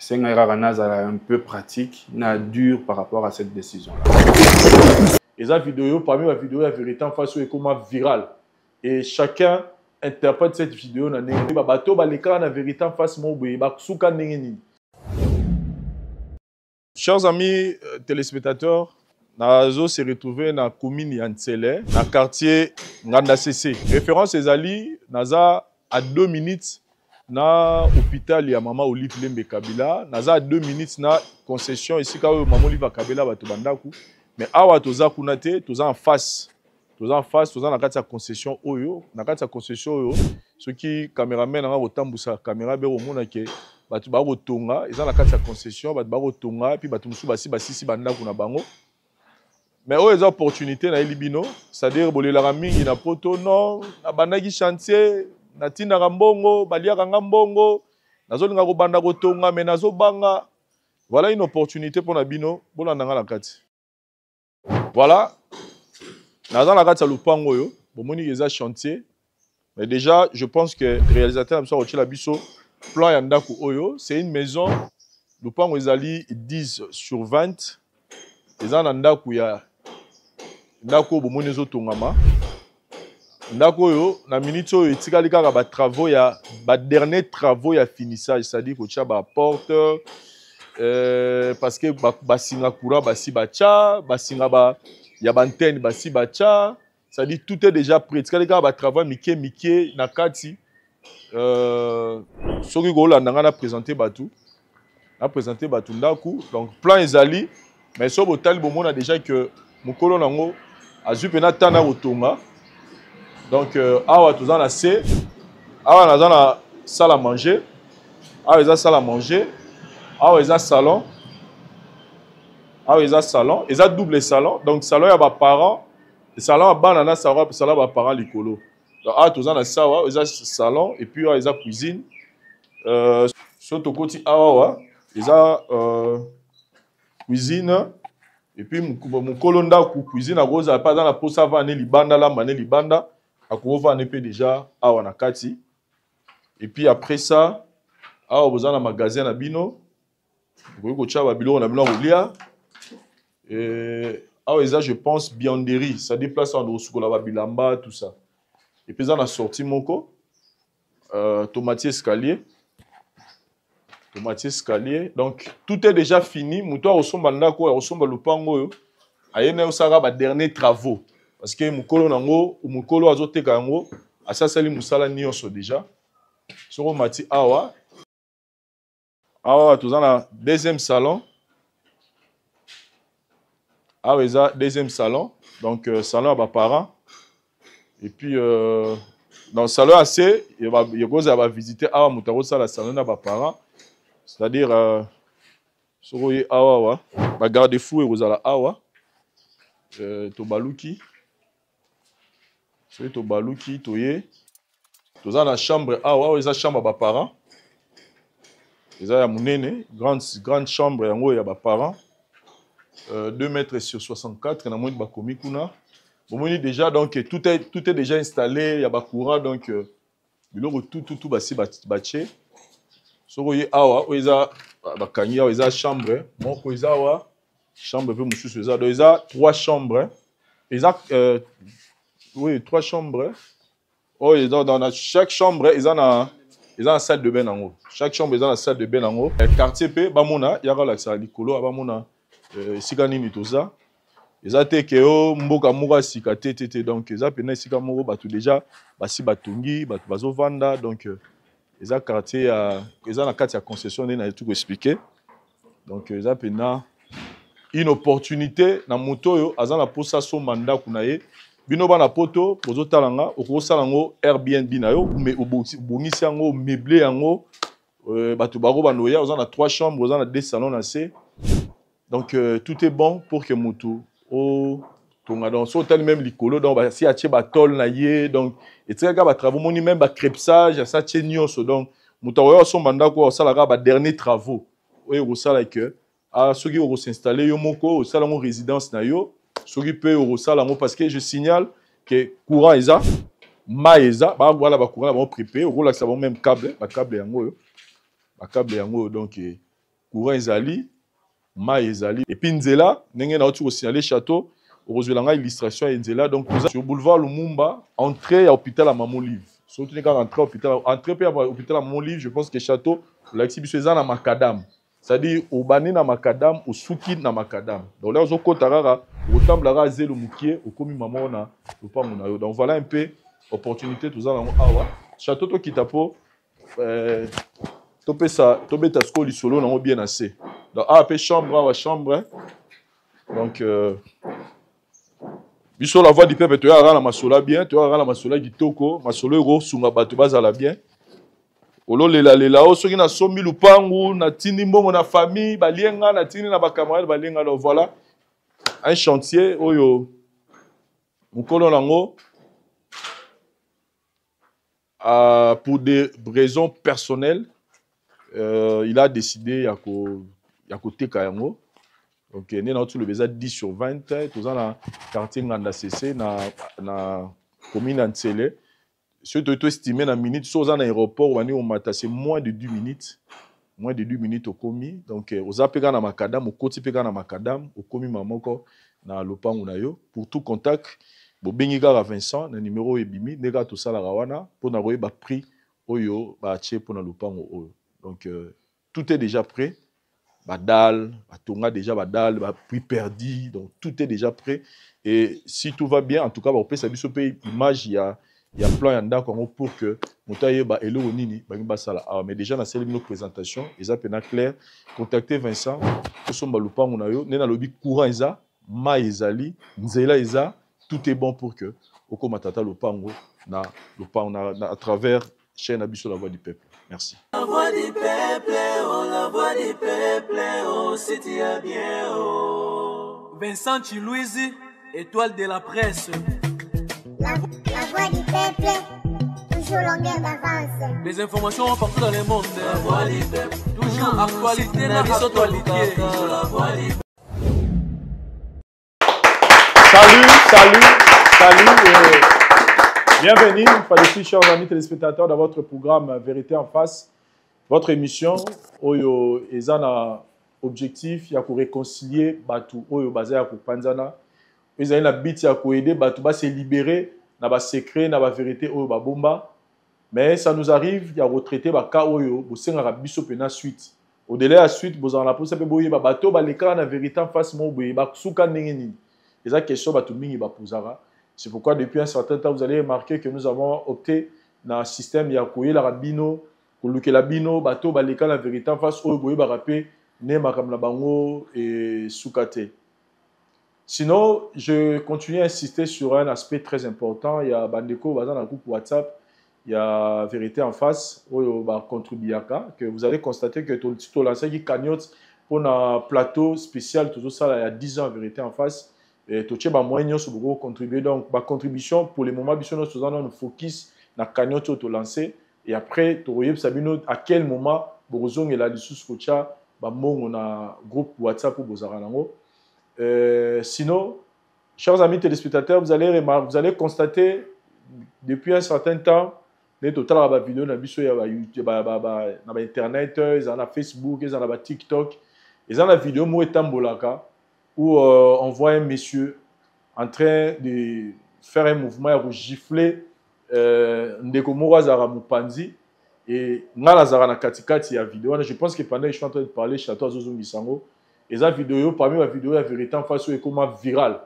un peu pratique, dur par rapport à cette décision. Et cette vidéo, parmi ma vidéo, la vérité en face est comment virale. Et chacun interprète cette vidéo. La vérité en face, chers amis téléspectateurs, Nazo s'est retrouvé dans la commune Yansele, dans le quartier Nganda CC. Référence Ezali, Naza à 2 minutes na hôpital ya Mama Olive Lembe Kabila. Naza à 2 minutes na concession ici quand Mama Olive Kabila ba tobandaku. Mais awa toza kunate, toza en face. Toza en face, toza na kati ya concession oyo, na kati ya concession oyo. Ceux qui caméramen na botambusa caméra be omona ke batu ba kotonga, eza na kati ya concession, batu ba kotonga puis batu musu basi bandaku na bango. Mais où les opportunités na libino, c'est-à-dire bolela mingi na poto non, na bandaki chantier, na tina ngambongo, balia ngambongo, nazo linga ko banda ko tonga mais nazo banga. Voilà une opportunité pour na bino, bolanda nga la kati. Voilà. Nazo la kati ya lupango yo, bomoni eza chantier. Mais déjà, je pense que le réalisateur a sorti la biso plan ya ndako oyo, c'est une maison lupango ezali 10 sur 20. Eza na ndako ya ndako bomoni ezotongama ndako yo na minute oyo etikali kaka ba travaux ya ba dernier travaux ya finissage, c'est-à-dire ko tia ba porte parce que ba singa courant basi bacha basinga ba ya ba antenne basi bacha, c'est-à-dire tout est déjà prêt, etikali kaka ba travaux mike na kati soki ko landa nga na présenter batu ndako. Donc plan ezali mais so botali bomona déjà que mukolo nango azu pena tana otonga. Donc awa toza na C, awa naza na salle à manger, awa eza salle à manger, awa eza salon, eza double salon. Donc salon ya ba parents, salon ya bana na salon ba parents likolo. Donc awa toza na sawa eza salon et puis awa eza cuisine. So tokoti awa eza cuisine. Et puis mon colonda cuisine à rose pas dans la posa va ne libanda la mané libanda à va ne peut déjà awa na kati. Et puis après ça awa besoin na magasin na bino ko cha ba bilo na bino lia. Et awa ça je pense bianderie, ça déplace en sukola ba bilamba tout ça. Et puis ça na sorti moko tomatier escalier. Donc tout est déjà fini. Moutoir au somba ndako au somba lupango yo. Ayene osaka ba dernier travaux parce que mukolo nango ou mukolo azoteka yango asasali musala nyonso déjà. Soko mati awa tozana deuxième salon. Awa eza deuxième salon. Donc salon à ba parents. Et puis dans le salon assez, il va visiter awa mutaro sala salon à ba parents. C'est-à-dire, soki awa ba garde-fou ekozala awa tobaluki soki tobaluki toye toza na chambre awa eza chambre ba parents eza ya munene grande chambre yango ya ba parents 2 mètres sur 64 na moni bakomi kuna bomoni déjà donc tout est déjà installé ya ba courant donc biloko tout basi bache. Soki awa oza bakangi awa eza chambre moko eza awa chambre pe mususu eza do eza 3 chambres eza oui 3 chambres. Oh dans chaque chambre eza na salle de bain nango, chaque chambre eza na salle de bain nango. Quartier pe bamona yaka la sala likolo bamona esika nini toza eza te ke o mboka moko sika te donc eza pena esika moko batu déjà basi batongi batu bazovanda donc eza quartier eza na kati ya concession na tout expliquer. Donc eza pena une opportunité na moto yo azana posa so mandat kuna ye bino bana poto bozo talanga okosala ngo Airbnb na yo mais obongisi yango meubler yango batu baro banoya ozana 3 chambres ozana 2 salons na C. Donc tout est bon pour que moto tonga donc so tel même likolo donc si atie ba tol na ye donc et très ga ba travaux moni même ba crépissage ça tie nyonso donc moto yo so mandako osala ga ba dernier travaux oyo osala que soki oko s'installer yo moko osala ngo résidence na yo soki pe osala ngo parce que je signale que courant eza maeza ba voilà ba courant ba préparer au la ça même câble ba câble yango donc courant ezali, ma ezali. Et puis nzela, ndenge na otu signaler château, ozwelanga illustration ya nzela. Donc sur boulevard Lumumba, entrée à l'hôpital à Mamolive. Surtout quand entrer à l'hôpital, entrer à l'hôpital à Mamolive, je pense que château, l'exhibition est na macadam. C'est-à-dire au bani na macadam, au souki na macadam. Donc là, au tarara, au tamblara zelo mukie, au komi maman na le pas mon. Donc voilà un peu opportunité tout ça dans awa. Château to kitapo, topé ça, topé ta skoli solo na bien assez. Donc a peu chambre, awa chambre. Donc biso la voix du peuple, tu as la masola bien, tu as la masola kitoko, masola ro sunga batu bazala bien. Olo lela o soki na sombi lupangu na tindi mbongo na famille balienga na tindi na ba camarades balienga. Donc voilà un chantier oyo mukolo nango pour des raisons personnelles il a décidé ya ko teka yango. Donc, nous avons le besoin 10 sur 20. Nous avons le quartier Nganda CC, na commune Antsele. Si tu estimé dans minutes, si vous avez un aéroport, c'est moins de 10 minutes. Moins de 10 minutes au commis. Donc, vous avez un macadam, au côté un macadam, au commis mamoko, na lopangu na yo. Pour tout contact, vous avez un Vincent, le numéro est bimi, nega tout ça la rawana, pour n'avoir pas prix, oyo, ba tché pour na lopangu oyo. Donc, tout est déjà prêt. Badal, Batonga déjà Badal, prix perdu, donc tout est déjà prêt. Et si tout va bien, en tout cas, on peut savoir ce pays image, il y a plan yanda pour que montaye ba elo nini ba basala. Mais déjà dans cette présentation, ils a peine clair. Contactez Vincent, que son balupango na yo, nena lobi courant isa, ma ezali, nzela isa, tout est bon pour que oko matata lupango na à travers chaîne Abisso la voix du peuple. Merci. La voix du peuple, oh, la voix du peuple, oh, c'est bien, oh. Vincent Chilouise, étoile de la presse. La voix du peuple, toujours longueur d'avance. Les informations partout dans le monde. La voix du peuple, toujours actualité, la actualité. La voix du peuple. Salut. Bienvenue, chers amis téléspectateurs, dans votre programme Vérité en face. Votre émission, Oyo Ezana objectif, il y a pour réconcilier Batu Oyo Bazaya pour Panzana. Ils ont la bite, il y a pour aider Batu Bas se libérer, n'a pas secret, n'a pas vérité Oyo Babomba. Mais ça nous arrive, il y a retraité Baka Oyo, Bosenga Rabiso Pena suite. Au-delà de la suite, vous en la pose, vous avez Bato, Baleka, la vérité en face, mon boy, Baksuka Nengeni. Et ça, question, Batu Mingi Bapuzara. C'est pourquoi depuis un certain temps, vous allez remarquer que nous avons opté dans un système Yakoye, la Rabino, la Bino, Bato, Baleka, la vérité en face, Oyo, Barapé, Ne Makam Labango et Soukate. Sinon, je continue à insister sur un aspect très important. Il y a Bandeko, dans le groupe WhatsApp, il y a Vérité en face, Oyo, Contribiaka, que vous allez constater que tout le lancé qui cagnotte pour un plateau spécial, tout ça, il y a 10 ans, Vérité en face. Et tout ça, moyen sur beaucoup contribuer. Donc, ma contribution pour le moment, nous focus na cagnotte tout lancé. Et après, tu voyez, à quel moment, Borozong est là dessus, Skocha, on a groupe WhatsApp pour Bozaranango. Sinon, chers amis téléspectateurs, vous allez constater depuis un certain temps, les total vidéos na biso ya YouTube, na internet, ils en a Facebook, ils en a TikTok, ils en a vidéo mo etambolaka où on voit un monsieur en train de faire un mouvement pour gifler ndeko morazara mupanzi et ngala zara na katikati ya vidéo. Je pense que pendant que je suis en train de parler château azozungisango, et cette vidéo parmi la vidéo la vérité en face est comment virale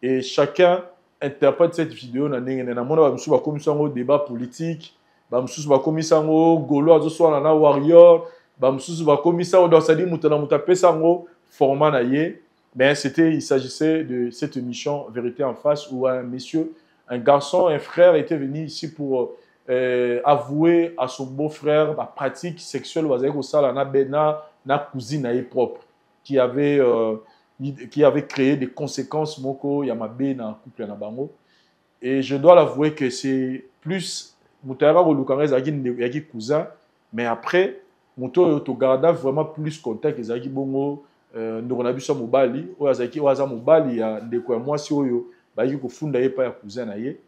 et chacun interprète cette vidéo na ndenge na mona ba musu ba komisango débat politique, ba musu ba komisango golo azo na warrior, ba musu ba komisango dans ça dit mutana mutapesango format na ye. Mais il s'agissait de cette émission Vérité en face où un monsieur, un garçon, un frère était venu ici pour avouer à son beau-frère la pratique sexuelle na cousine propre qui avait créé des conséquences moko yamabe na couple na bango. Et je dois l'avouer que c'est plus mutara kolukanga yaki cousin, mais après muto to garda vraiment plus contact ezaki bongo. Nous avons vu mobali oyo mobali ya ndeko ya mwasi oyo bayaki kofunda ye pa ya cousin na ye.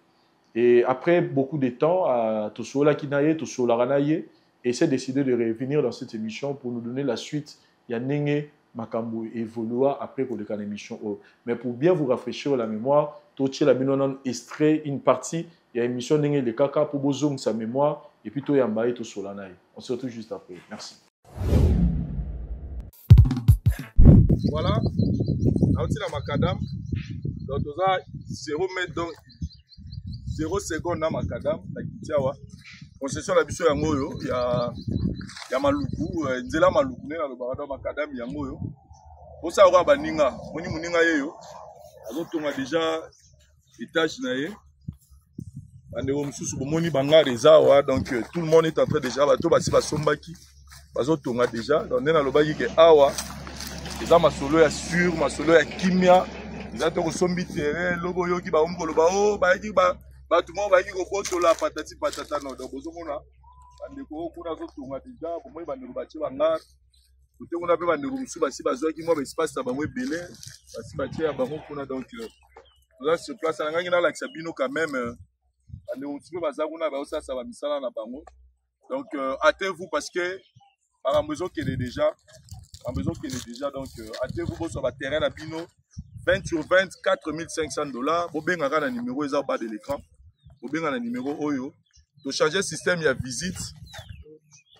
Et après beaucoup de temps tosolaki na ye tosolaka na ye et s'est décidé de revenir dans cette émission pour nous donner la suite il y a ndenge makambo évolua après pour les émission. Mais pour bien vous rafraîchir la mémoire, tout la binonan extrait une partie, il y a émission ndenge le kaka pour bozong sa mémoire et puis tout yambaye tout solanaï. On se retrouve juste après. Merci. Voilà, on la macadam. Donc, on a 0 mètre, donc 0 seconde dans macadam. Concession la biso yango il y a maluku, nzela maluku na le barada macadam yango yo. Pour ça on baninga, moni muninga yeyo. Azotonga déjà étage na ye. Bandeko mususu bomoni banga rezawa, donc tout le monde est en train déjà bato basi basombaki. Bazotonga déjà, donc na lobaki ke awa eza masolo ya sur, masolo ya kimia. Eza to sombi terrain, logo yoki ba omko loba o ba yiki ba tout le monde va dire que la patati patata non donc bozomona bandeko kuna zotunga déjà bomoi bandeko batie banga côté on a pe bandeko musu basi bazwaki moi espace na bango ebele basi batie ya bango kuna donc là sur place na ngangi na la bino quand même bandeko musu baza kuna ba osasa ba misala na bango donc hâtez-vous parce que par besoin qu'il est déjà donc hâtez-vous sur le terrain na bino 20 sur 20 4500 $. Bobengaka na numéro eza bas de l'écran. Bobengaka na numéro oyo. To changer système ya visite.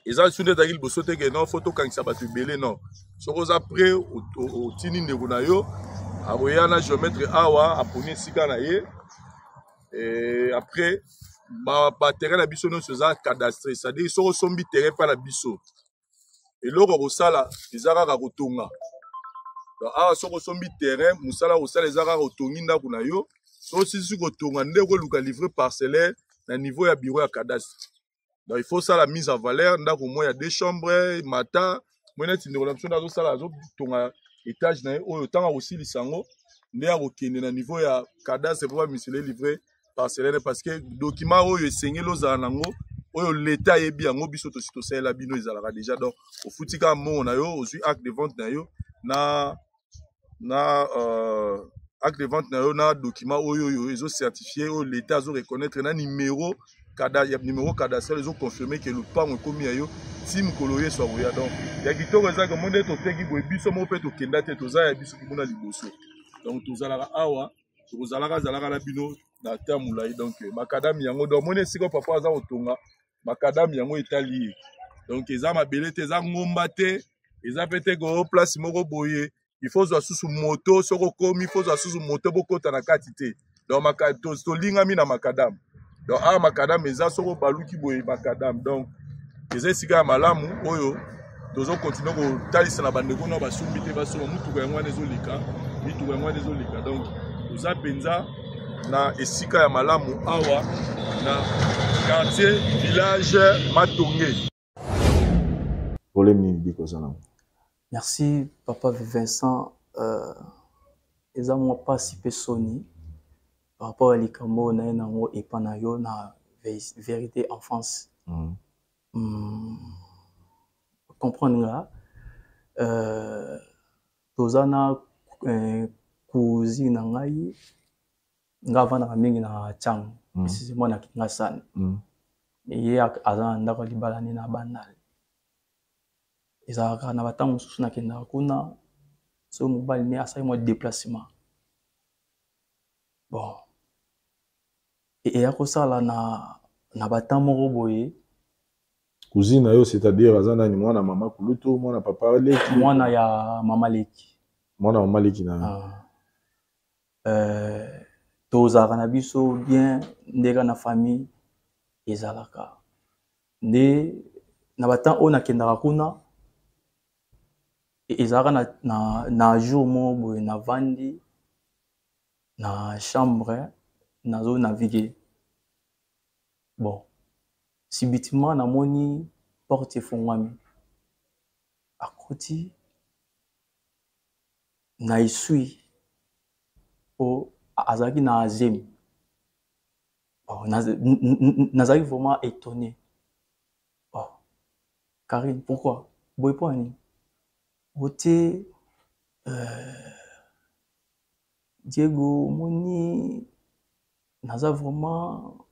Eza sunde takil bosote ke non photo kangisa batu belé non. Soko après au tini ndeko na yo. Aboya na géomètre awa aponi sika na ye. Et après ba terrain na biso non soza cadastre, c'est-à-dire soko sombi terrain pa la biso. Et loko kosala ezaka ka kotonga. Ah, so sombi terrain, musala osala ezaka otongi ndako na yo. So si kotonga ndeko luka livrer parcellaire na niveau ya bureau ya cadastre. Donc il faut ça la mise en valeur ndako mo ya 2 chambres, mata, mona tindeko na biso ndazo sala zo tonga étage na oyo tanga aussi lisango ndea kokende na niveau ya cadastre pour misele livrer parcellaire parce que document oyo esengeli ozala nango oyo l'état yebi yango biso to sito sala bino ezalaka déjà donc au futika mo na yo ozui acte de vente na yo acte de vente na yo na document oyo ezo certifié oyo l'état azo reconnaître na numéro cadastre ezo confirmer que le pango ekomi ya yo tim koloye so ya donc ya kitoko ezaka monde to teki boye biso mo pe to kenda te toza ya biso kimona liboso donc tozalaka awa tozalaka na bino na tamulai donc makadam yango donc mone siko papa aza otonga makadam yango etali donc eza mabele te eza ngomba te eza pete ko place moko boye il faut zo susu moto soko komi il faut zo susu moto bokota na kati te donc makato to lingami na makadam donc makadam eza soko baluki boye makadam donc eza sika malamu oyo tozo continuer ko talisa na bandeko na basumbi te baso mutuka yango ezolika donc oza penza na esika ya malamu awa na quartier village Matonge. Merci papa Vincent. Eza moi pas si pesoni par rapport à likambo na nango epanayo na vérité en France. Comprendre là tozana cousine ngai ngavana mingi na chang précisément na Kingasani ye azana ndako libala ni na banal ezaka na batango susu na kenda kuna so mobile ni asai mo déplacement bon et ya kosala na batango boye cousine yo c'est-à-dire azana ni mwana mama kuluto mwana papa leki mwana ya mama leki na tozalaka na biso bien ndeka na famille ezalaka nde na batan oyo nakendaka kuna ezalaka na jour mo boye na vandi na chambre nazo naviguer bon subitement namoni porte efungwami akoti na isui o azaki na azemi. Oh, nazaki vraiment étonné. Oh, Karine, pourquoi? Boypoani. Ote Diego Moni naza vraiment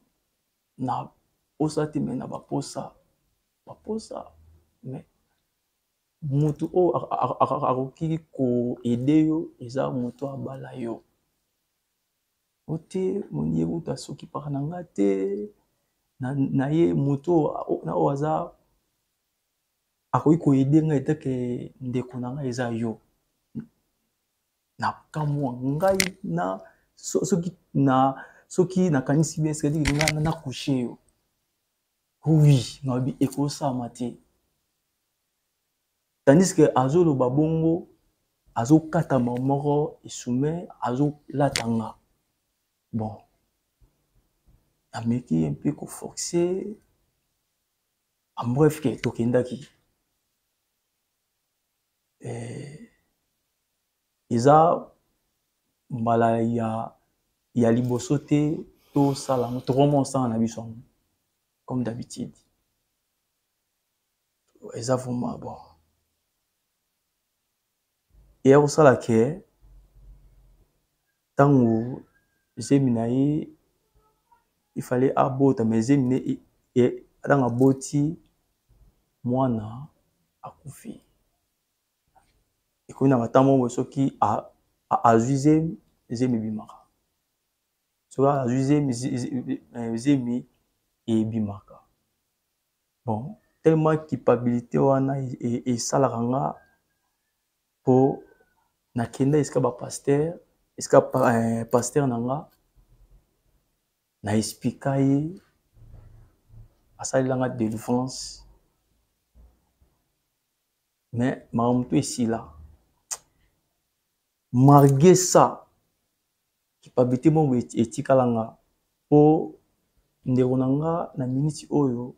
na posa te mais na baposa mais moto oyo akoki koede yo eza moto abala yo ote moni ekuta soki paka na nga te na ye moto oyo aza akoki koede ngai etake ndeko na ngai eza yo na kamwa ngai na soki nakanisi bien eske ngai nakushe yo oui nabi ekosama te tandis que azoloba bongo azokatama moko esume azolatanga bon ameki un peu koforce en bref ke tokendaki eza mbala ya liboso te tosala tokoma osala na biso yango comme d'habitude eza vraiment bon eya kosala ke ntango zemi na ye ifale abota mais zemi ne ntango aboti mwana akufi ekomi na matama oyo soki azwi zemi ebimaka soki azwi zemi ebimaka bon tellement culpabilité wana esalaka nga mpo nakenda esika bapaster esika paster na nga na explika ye asalelanga délivrance mais makambo to esila malgré ça culpabilité moko etikalanga mpo ndeko na nga na miniti oyo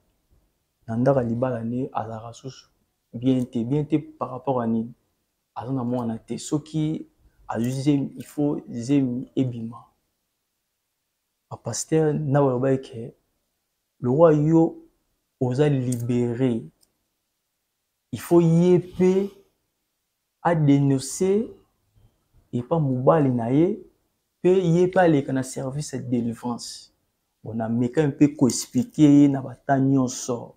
na ndaka libala ne azalaka susu bien te par rapport à nini aza na mwana te soki azwi zemi il faut zemi ebima bapaster na balobaki ke lokwa yo oza libéré il faut ye mpe adénoncer epa mobali na ye mpe ye mpe aleka na service ya délivrance bon ameka mpe koexplike ye na bata nyonso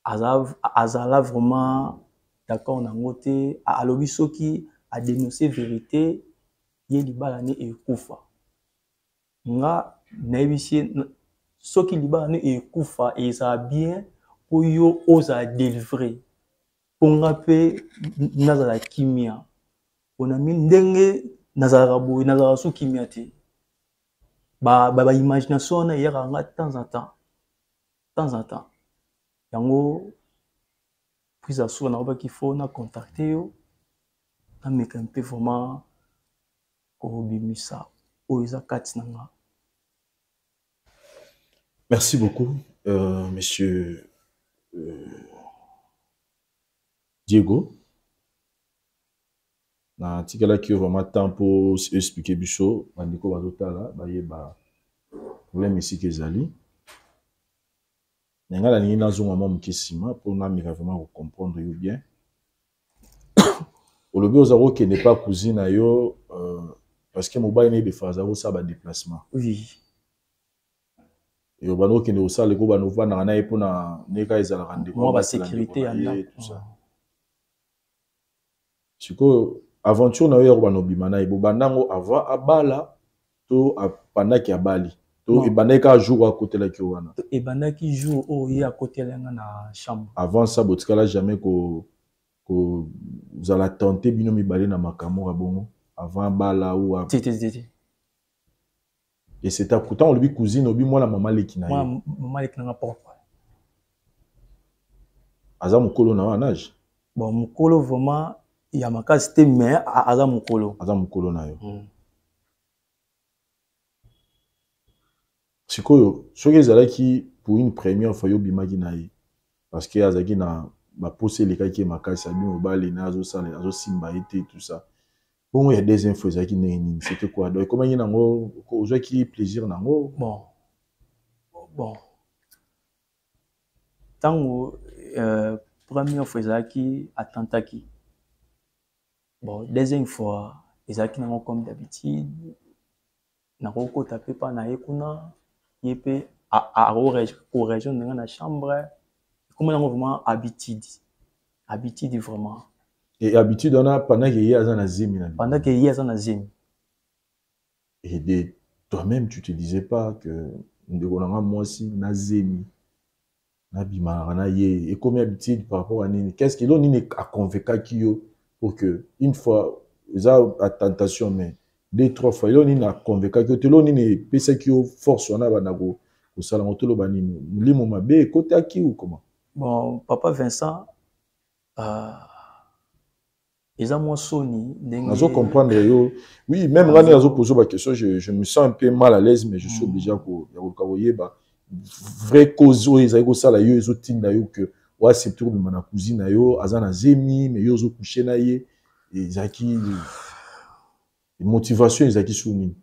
azala vraiment d'accord nango te alobi soki adénoncer vérité ye libala ne ekufa nga nayebisi ye soki libala ne ekufa ezala bien mpo yo ozala délivre mpo nga mpe nazala kimia mpona ndenge nazalaka boye nazalaka so kimia te baimagination wana eyaka nga temps en temps yango prise à sourd nakobaki fo na contacte yo nameka mpe vraiment kobimisa oyo eza kati na nga. Merci beaucoup, monsieur Diego. Na tikalaki vraiment temps pour expliquer biso bandeko bazotala bayeba problème ici kezali. Nenga la ningi nazonga mwa mokisima pour namika vraiment comprendre yo bien. Olobi ozako ke n'est pas cousine na yo parce que mobile ne be faza ko sa ba déplacement. Oui. Et obano ke ne osala ko bano vana na epo na neka ezala rande moi ba sécurité ya tout ça. Siko aventure na yo bano bimana ebo bandango avant abala to apandaki abali to ebandaki jour à côté la ki wana. Ebandaki jour o ye à côté la na chambre. Avant ça botikala jamais ko vous allez tenter bino mibale na makamora bongo avant bala ou et c'est pourtant on lui cousine obi moi la maman lekina yo moi maman lekina propre aza mukolo na âge bon mukolo vraiment ya makasi te mais aza mukolo na yo sikoyo soki ezalaki pour une première fois yo bimaki na ye parce que azaki na ba poser les cas qui makasi abi mobali na azo sala azo simba été tout ça bon il y a des infos qui n'est c'était quoi donc comment il nango ozo qui plaisir nango bon tango première fois ezaki atentaki bon deuxième fois ezaki nango comme d'habitude nako kota pe pa na ekuna yepe a région de la chambre comment nango vraiment habitude habitude vraiment. Et habitude, on a pendant qu'il y a un azim. Pendant qu'il y a un azim. Et toi-même, tu te disais pas que moi aussi, nazemi. Et comme habitude par rapport à Nini, qu'est-ce qu'il a convaincu pour que, une fois, ils ont la tentation, mais 2-3 fois, il a convaincu que tu as force, on a banago, au salon, tout le banini, limo mabe, côté à qui ou comment? Bon, Papa Vincent, ils ont mon Sony. Je comprendre, oui, même quand ils ont posé la question, je me sens un peu mal à l'aise, mais je suis obligé à vraie cause ils ont ça là ils ont tin là que ouais c'est tout le mana cousine là azana zemi mais ils ont couché là et zaki motivation ils qui souni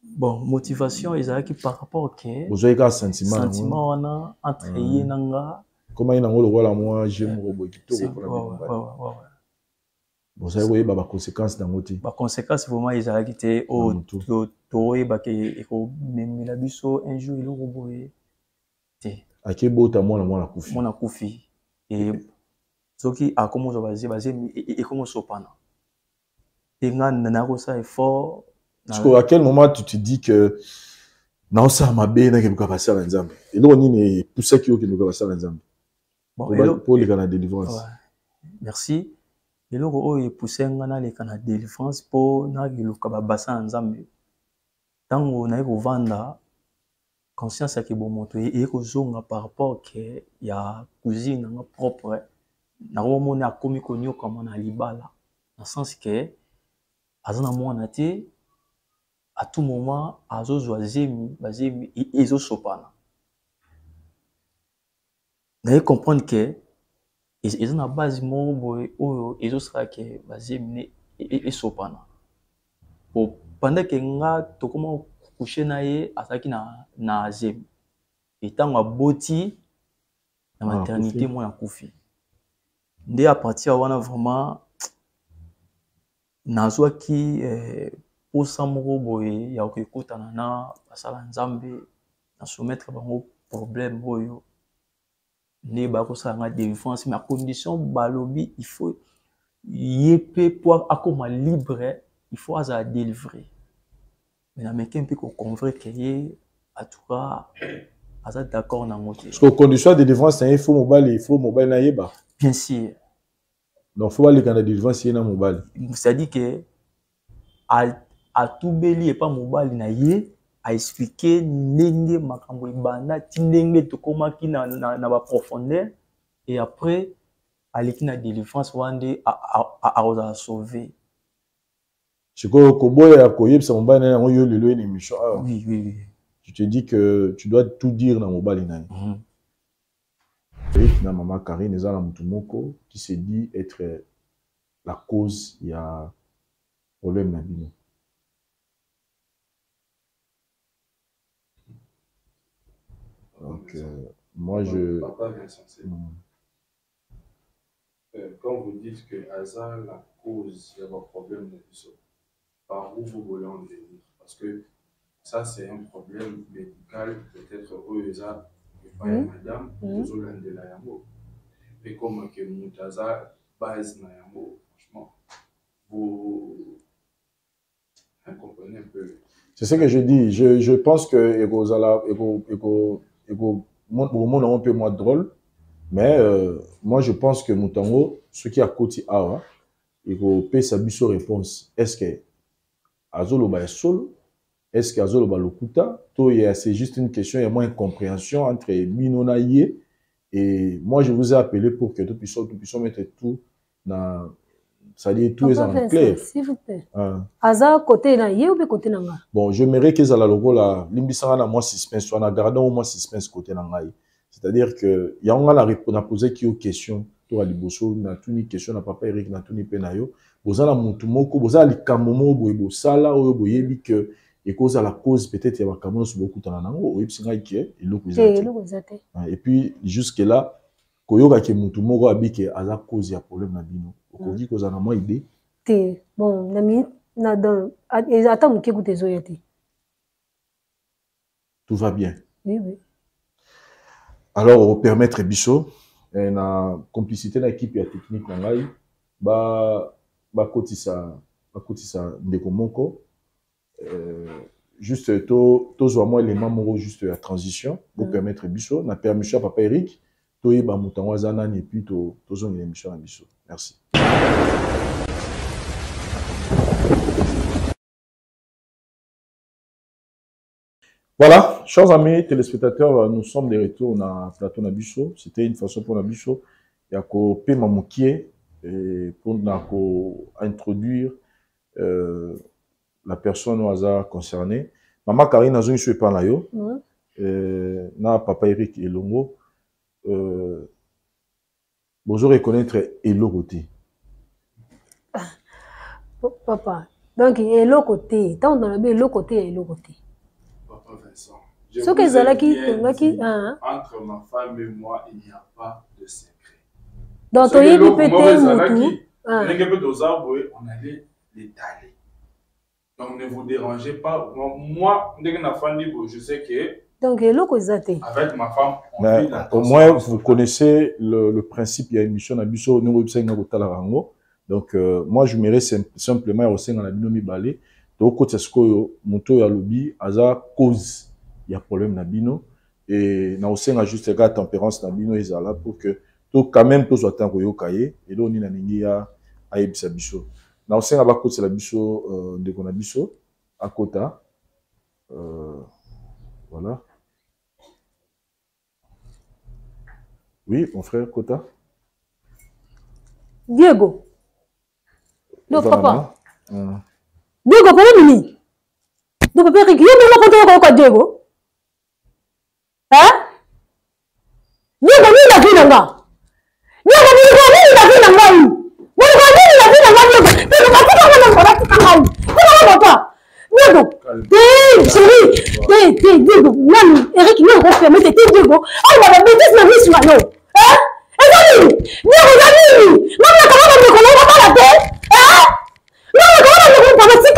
bon motivation ils ont qui par rapport que vous avez un sentiment on a entraîné nanga comment il ngolo wala moi j'aime robot qui tout vous avez bah conséquences dans côté bah conséquences vraiment ils ont quitté au toi bah que même la biso un jour il robot à quel beau ta moi la koufi mon koufi et ce qui a commencé basé et comment sopana et nana ça est fort parce qu'à quel moment tu te dis que non ça m'a bien que nous passer à l'ensemble et là on est pour ça qui nous passer à l'ensemble pour les canaux de délivrance merci et là on est poussé ngana les canaux de délivrance pour na le kabasa ensemble tant on a vendre conscience qui bon monto et kozonga par rapport que ya cousine nga propre na mona a komi konyo comme na libala dans sens que azana mona te à tout moment azo zoazemi bazemi ezo sopana na comprendre que ils ont na base mo boy oyo ezo sera que bazemi e sopana pour pendant que nga to comment coucher na ye asaki na azem etango aboti na maternité moi akufi nde à partir wana vraiment nazwaki posa moko boye ya kokutana na basala nzambe na soumettre bango problème oyo nde bakosala nga défense mais à condition balobi il faut yepe pour akoma libre il faut azala délivrer mais na meke mpe koconvaincre ye en tout cas aza d'accord na moté parce que condition de délivrance il faut mobile na yeba bien sûr donc faut aller quand la délivrance na mobile c'est à dire que a tout beli et pas mobile na ye a expliquer ndenge makambo ibanda ti ndenge tokomaki na ba profondeur et après aleki na délivrance wande a sauver. C'est quoi koboya koyebsa mobile na yango yo lelo une émission oui tu te dis que tu dois tout dire dans mobile na na maman Karine ezala mutu moko qui se dit être la cause il y a problème na bino donc moi je Papa Vincent, quand vous dites que Hazard la cause il y a un problème de ça, par où vous voulez en venir? Parce que ça c'est un problème médical peut-être eux ça et pas madame vous allez la yamo et comme que Moutaza base na yamo franchement vous comprenez un peu. C'est ce que je dis. Je pense que monde un peu moins drôle, mais moi je pense que Moutango, ce qui a côté A, il peut sa réponse. Est-ce que Azolo ba solo? Est-ce que Azolo ba lokuta? C'est juste une question, il y a moins de compréhension entre Minonaye et moi je vous ai appelé pour que nous puissions mettre tout dans. Ça dit tout est en clair. S'il vous plaît. Aza côté na ye ou côté na nga? Bon, j'aimerais que ça la logo là, limbisanga na moi suspense, soit na gardant au moins suspense côté na ngai. C'est-à-dire que y a on a la poser qui aux questions, toi liboso na tout ni question na papa Eric na tout ni penayo. Bozala mutu moko, bozala likamomo boyebo sala oyo boyebi que et cause à la cause peut-être y a bakamono sur beaucoup tana nango, oyebsinga ki e lokuzate. Et puis jusque là koyoka ke mutu moko abike aza cause ya problème na bino. Okoki koza na moi idée. Te bon nami na dans attends muke ku tezoya te. Tout va bien. Oui. Alors, au permettre Bisso, na complicité na équipe ya technique na ngai bakotisa ndeko moko juste tozwa mwa élément moko juste ya transition pour permettre biso na permission ya papa Eric toyeba moto yango aza nani et puis tozongela émission na biso. Merci. Voilà, chers amis téléspectateurs, nous sommes de retour dans plateau Nabiso. C'était une façon pour Nabiso de paiement moukier et pour introduire la personne au hasard concernée. Maman Karine a joué sur le yo. Na papa Eric Elongo. Bonjour reconnaître Elo côté. Papa, donc Elo côté, tant dans le bien Elo côté. Ce que entre ma femme et moi, il n'y a pas de secret. Donc, on allait l'étaler. Donc, ne vous dérangez pas. Moi, je sais que donc, avec ma femme, au moins, vous connaissez le principe. Il y a une émission à Bisso, donc, moi, je m'irais simplement au sein de la binomi balé. Donc, côté ce que monto ya lobby, aza cause. Il y a problème na bino et na aussi juste la tempérance na bino est là pour que tout quand même tout soit en koyo kaye et donc ni na ningi ya ayebisa biso na aussi ba côté la biso de kona biso à kota voilà. Oui, mon frère Kota. Diego. Non, papa. Diego, papa mini. Non, papa Eric, il y a quoi Diego? Hein? Diego, ni la vie là-bas. Diego, ni la vie là-bas. Diego, chérie, Diego, non, Eric, non, confirme, t'es Diego. Oh, on va mettre ma vie sur la l'eau. Hein? Diego, non, comment on me connaît pas la tête? Hein? Non, comment on me connaît pas la tête?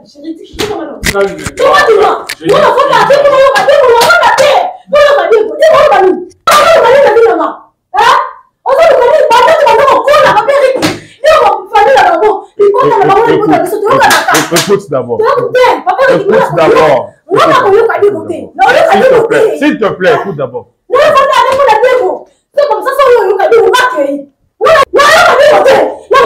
Chérie, tu chies comme un homme. Comment tu vois? Non, faut pas dire comment on va dire, on va dire. Non, on va dire, on va dire. On va dire la vie là-bas. Hein? On va dire, pas de on colle la papier. Non, on va faire là-bas. Il faut que la maman il faut que ça te écoute d'abord. Écoute d'abord. On va pas lui dire côté. Non, s'il te plaît, écoute d'abord. Non, il faut pas dire la démo. C'est comme ça ça on va dire on va accueillir. Non, on va dire côté. Non,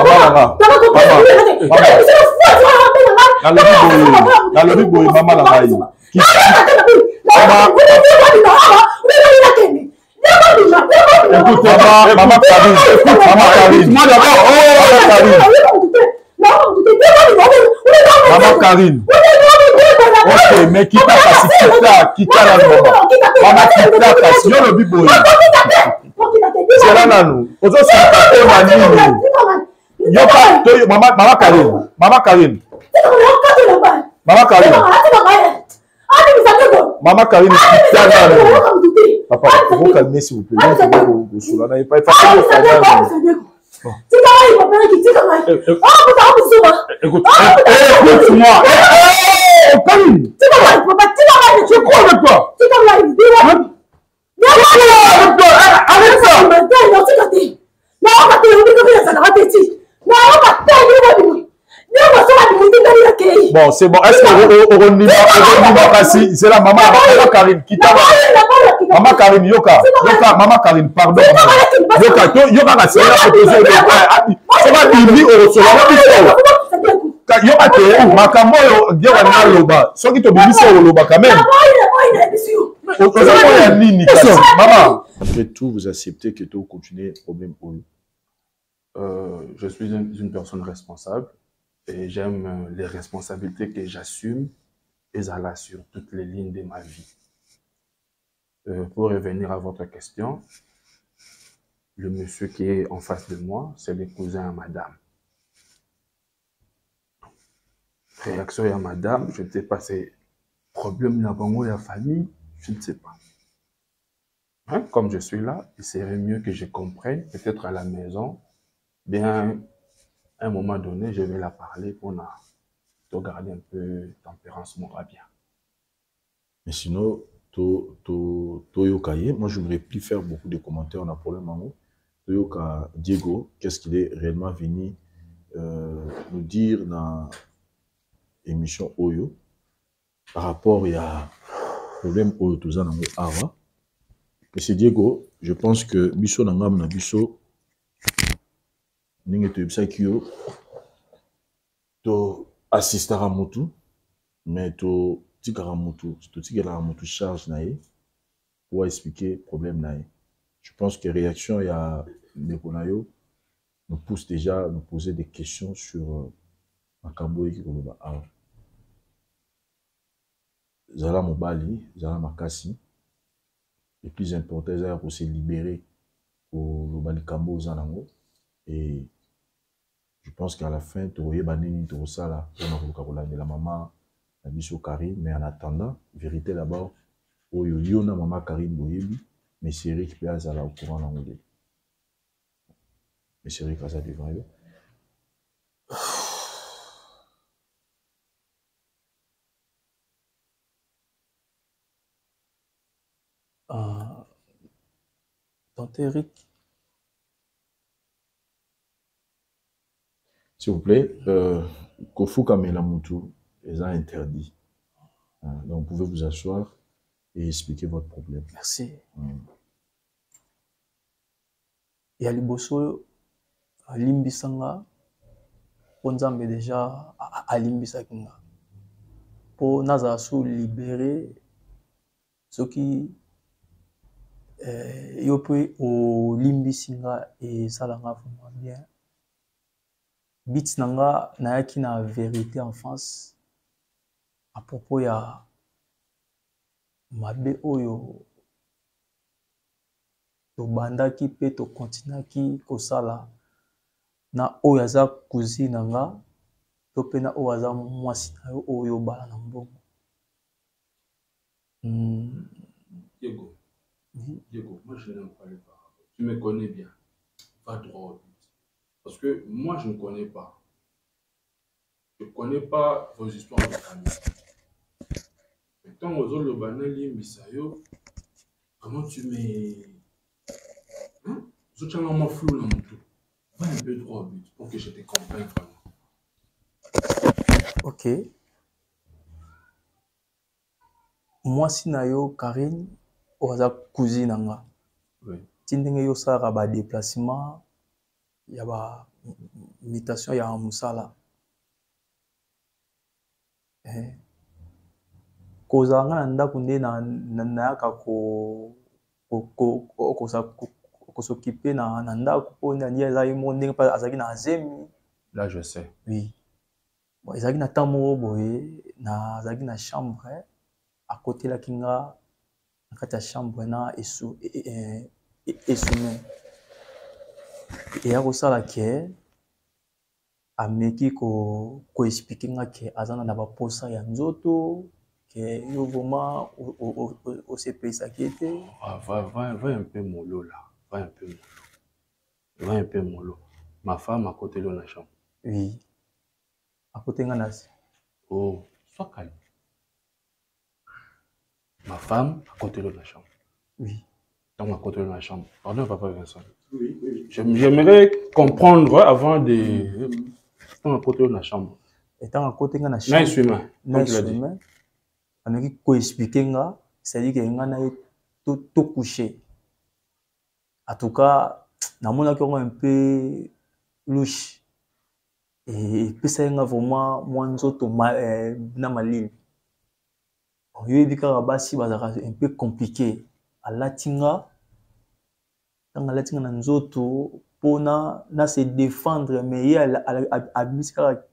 dans le bibo, maman la maille. Écoute, maman Karine. Moi d'abord, maman Karine. Ok, mais quitte la maman quitte la passion le bibo. C'est là nous. Aujourd'hui c'est pas maman Karine. Maman Karine. Maman Karine, papa, il faut calmer s'il vous plaît. Écoute-moi. Karine. Je crois avec toi. Arrête ça. Bon, c'est bon. Est-ce que c'est la maman Karine qui t'a maman Karine, Yoka, maman Karine, pardon. Yoka, c'est la proposition de c'est pas Bibi au Yoka, Makambo, Diana Loba. Soit qui te bibi ça au Loba quand même. Maman. Après tout, vous acceptez que tout continue le problème pour nous. Je suis une personne responsable. Et j'aime les responsabilités que j'assume et là sur toutes les lignes de ma vie. Pour revenir à votre question, le monsieur qui est en face de moi, c'est le cousin à madame. Réaction à madame, je ne sais pas, c'est problème là dans la famille, je ne sais pas. Hein? Comme je suis là, il serait mieux que je comprenne, peut-être à la maison, bien. À un moment donné, je vais la parler pour garder un peu tempérance morale bien. Mais sinon, Toyokaye. Moi, je n'aurais plus faire beaucoup de commentaires, on a problème en haut. Toyoka Diego, qu'est-ce qu'il est réellement venu nous dire dans l'émission Oyo par rapport à problème Oyo Tozan en Awa. Monsieur Diego, je pense que Bisso Nangam na Bisso Ninge Tebsakio to assistera Motu, mais to tikara Motu, to tikara Motu charge nae pour expliquer le problème nae. Je pense que réaction il y a Nekonayo nous pousse déjà à nous poser des questions sur Makambo qui koloba awa. Zala Mobali, Zala Makasi. Le plus important, c'est pour se libérer pour le Balikambo Zanango. Et je pense qu'à la fin, tu aurais banni tout ça là, pour de la maman, la bicho Karim. Mais en attendant, vérité d'abord, au Yona maman Karim Boyebi, mais c'est Eric qui peut aller au courant dans le monde. Mais c'est Eric qui a devant eux. Tante Eric. S'il vous plaît, Kofu Kamela Moutou les a interdits. Donc, vous pouvez vous asseoir et expliquer votre problème. Merci. Il y a Liboso, Limbisanga, Ponzambe déjà, à Limbisanga. Pour Nazasu libérer ceux qui yope au Limbisinga et Salanga vraiment bien. Bits nanga nayaki na vérité en face à propos ya mabe oyo to bandaki pe to continuaki kosala na oyo aza cousine nanga to pe na oyo aza mwasi na yo oyo bala na mbongo. Diego, moi je n'aime pas les parents. Tu me connais bien. Pas droit au but. Parce que moi je ne connais pas. Je ne connais pas vos histoires de famille. Tant aux autres, le banali, Misayo, comment tu mets. Hein? Je tiens vraiment flou dans mon tout. Va un peu droit au but pour que je te comprenne vraiment. Ok. Moi, si nayo Karine, oza cousine nanga. Oui. Tindenge yo sara ba déplacement, ya ba invitation ya musala. Kozanga na ndako nde na yaka ko s'occuper na ndako po na nia za yimo ndenge pa azaki na azemi. Là je sais. Oui. Bon, ezaki na tamo boye na azaki na chambre à côté la kinga na kati ya chambre na esu esume. Et ya kosala ke ameki ko expliquer nga ke azana na ba posa ya nzoto que yo vraiment au CPS qui était. Va un peu mollo là. Va un peu mollo. Va un peu mollo. Ma femme à côté de la chambre. Oui. À côté de la chambre. Oh, sois calme. Ma femme à côté de la chambre. Oui. Donc à côté de la chambre. Pardon, papa Vincent. Oui, oui. J'aimerais comprendre avant de. À côté de la chambre. Étant à côté de la chambre. Non, ameki ko expliquer nga, c'est-à-dire que nga na tout couché. En tout cas, na mona ko un peu louche. Et puis ça nga vraiment moi nzoto na malili. Yo ebika basi bazaka un peu compliqué. Alatinga tanga latinga na nzoto pona na se défendre mais il a miska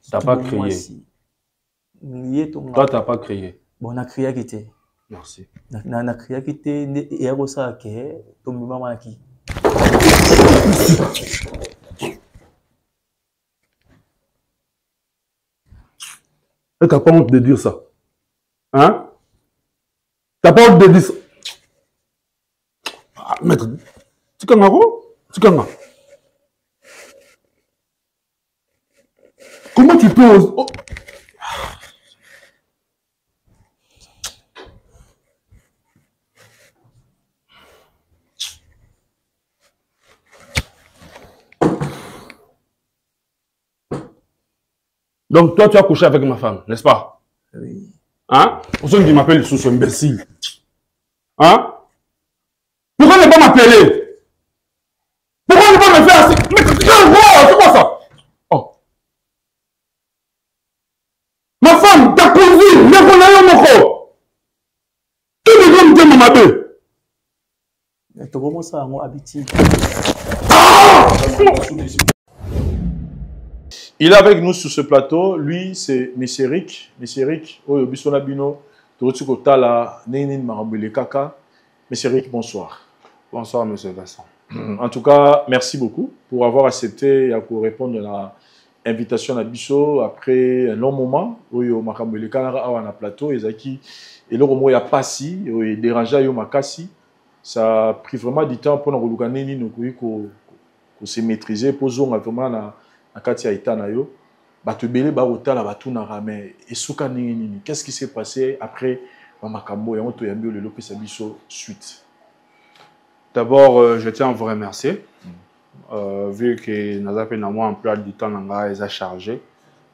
t'as pas crié. Toi, tu n'as pas crié. Bon, on a crié à quitter. Merci. On a crié à quitter. Et à ça, que ton maman a qui. Tu n'as pas honte de dire ça. Hein? Tu n'as pas honte de dire ça. Ah, maître, tu connais quoi? Tu connais? Comment tu peux oser? Oh. Donc toi, tu as couché avec ma femme, n'est-ce pas? Oui. Hein? Pour ceux qui m'appellent sous imbécile. Hein? Pourquoi ne pas m'appeler? Pourquoi ne pas me faire assez? Mais c'est quoi ça? Oh. Ma femme, ta cousine, ne connaît pas mon qui me donne ma belle? Tu commences à habitude. Il est avec nous sur ce plateau. Lui, c'est M. Eric. M. Eric, Oyo Bisonabino, Torotsuko Tala, Nénin Marambule Kaka. M. Eric, bonsoir. Bonsoir, M. Vincent. En tout cas, merci beaucoup pour avoir accepté et pour répondre à l'invitation à Bisso après un long moment. Oyo Marambule Kaka, on a plateau, Ezaki, et le romo ya passi, et dérangé yo makasi. Ça a pris vraiment du temps pour nous reloucaner, nous se maîtriser, pour nous vraiment na kati ya ita na yo bato belé ba otala batu na ramé et souka nini qu'est-ce qui s'est passé après makambo ya moto yambi le lopesa biso suite. D'abord je tiens à vous remercier vu que nous avons fait un emploi du temps est chargé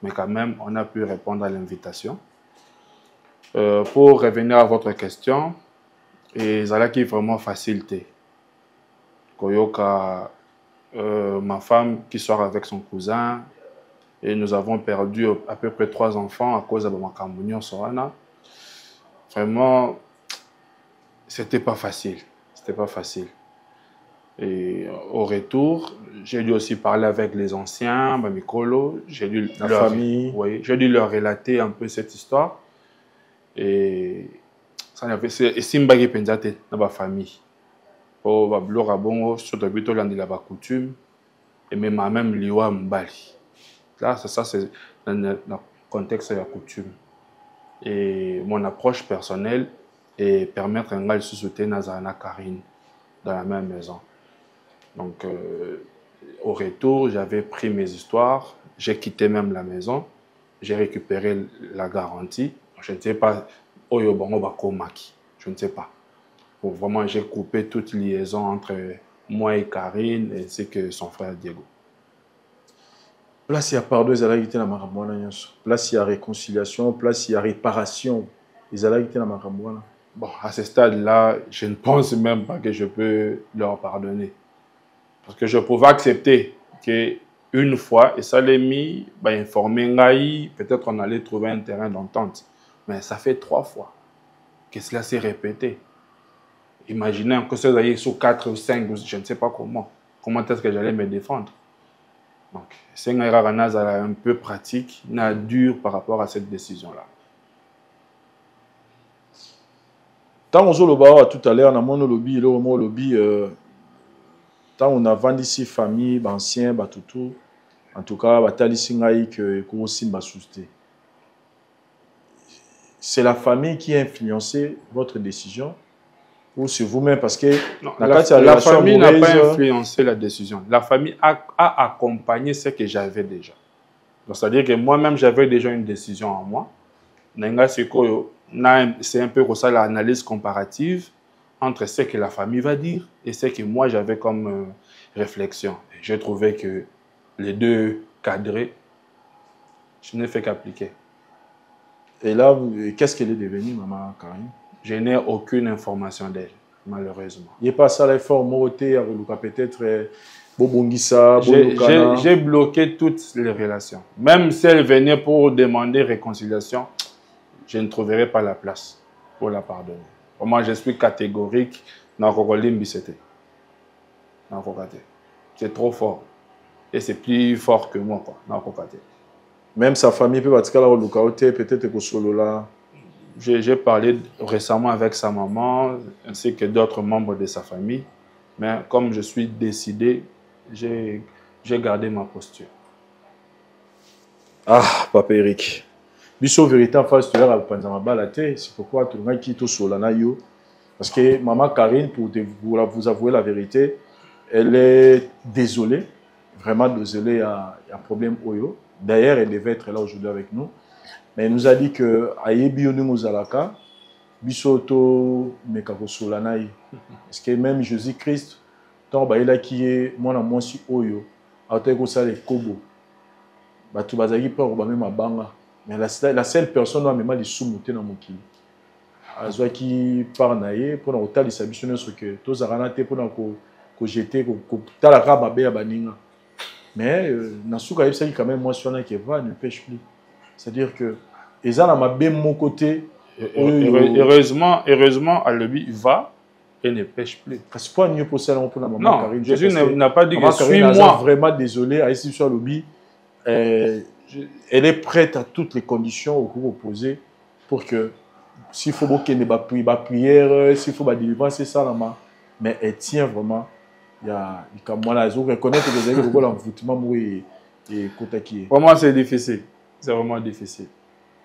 mais quand même on a pu répondre à l'invitation. Pour revenir à votre question et ça qui est vraiment facilité koyoka ma femme qui sort avec son cousin et nous avons perdu à peu près 3 enfants à cause de ma camounion Sorana. Vraiment, c'était pas facile. C'était pas facile. Et au retour, j'ai dû aussi parler avec les anciens, Mikolo, j'ai dû la famille. Oui, j'ai dû leur relater un peu cette histoire. Et ça n'a fait c'est Simbagi Penzate dans ma famille. Oh, bablora bongo surtout plutôt l'un de la coutume et même liwa mbali. Là ça c'est dans le contexte de la coutume et mon approche personnelle est permettre un gars de soutenir Nazarana Karine dans la même maison. Donc au retour j'avais pris mes histoires, j'ai quitté même la maison, j'ai récupéré la garantie. Je ne sais pas oyo bongo bakomaki, je ne sais pas. Pour vraiment, j'ai coupé toute liaison entre moi et Karine ainsi que son frère Diego. Place il y a pardon, ils allaient quitter la marabouana. Place il y a réconciliation, place il y a réparation, ils allaient quitter la marabouana. Bon, à ce stade-là, je ne pense même pas que je peux leur pardonner. Parce que je pouvais accepter qu'une fois, et ça l'a mis, informer Ngaï, peut-être on allait trouver un terrain d'entente. Mais ça fait 3 fois que cela s'est répété. Imaginez que ça allait sur 4 ou 5, je ne sais pas comment. Comment est-ce que j'allais me défendre? Donc, c'est un peu pratique, dur par rapport à cette décision-là. Tant on a tout à l'heure, on a mon lobby, tant on a vendu ici famille, anciens, tout. En tout cas, c'est la famille qui a influencé votre décision ou c'est vous-même parce que non, la famille n'a pas influencé la décision. La famille a accompagné ce que j'avais déjà. C'est-à-dire que moi-même, j'avais déjà une décision en moi. C'est un peu comme ça l'analyse comparative entre ce que la famille va dire et ce que moi j'avais comme réflexion. J'ai trouvé que les deux cadrés, je n'ai fait qu'appliquer. Et là, qu'est-ce qu'elle est devenue, maman Karine? Je n'ai aucune information d'elle, malheureusement. Il n'y a pas ça l'effort Moroté, peut-être Bobongissa, j'ai bloqué toutes les relations. Même si elle venait pour demander réconciliation, je ne trouverai pas la place pour la pardonner. Pour moi, je suis catégorique dans c'est trop fort. Et c'est plus fort que moi, quoi. Même sa famille peut peut-être que solo là. J'ai parlé récemment avec sa maman ainsi que d'autres membres de sa famille. Mais comme je suis décidé, j'ai gardé ma posture. Ah, Papa Eric. Biso vérité en face de l'air c'est pourquoi tout le monde qui est sur la yo. Parce que maman Karine, pour vous avouer la vérité, elle est désolée, vraiment désolée, il y a un problème Oyo. D'ailleurs, elle devait être là aujourd'hui avec nous. Mais elle nous a dit que Ayebi Onumuzalaka, Bisoto Mekakosolanaï. Parce que même Jésus-Christ, tant il a qui est moi si Oyo, a été comme ça les Kobo. bato bazaki prêt ko même mabanga mais la seule personne oyo amema lisumu te na mokili azwaki par na ye mpona kotalisa biso nyonso ke tozalaka na te mpona kojete kotalaka mabe ya baninga mais na suka ayebisaki quand même mwasi wana ke va ne pêche plus c'est-à-dire que eza na mabe moko te heureusement alobi va et ne pêche plus. Parce que mieux pour ça, pour la maman Karine. Jésus n'a pas dit que suis-moi. Vraiment désolé, Aïssi sur lobby, elle est prête à toutes les conditions au cours opposé pour que s'il faut beaucoup de prière, s'il faut de délivrance, c'est ça là-bas. Mais elle tient vraiment. Il y a comme moi là, je reconnais que vous avez beaucoup l'envoûtement et Kotaki. Pour moi, c'est difficile. C'est vraiment difficile.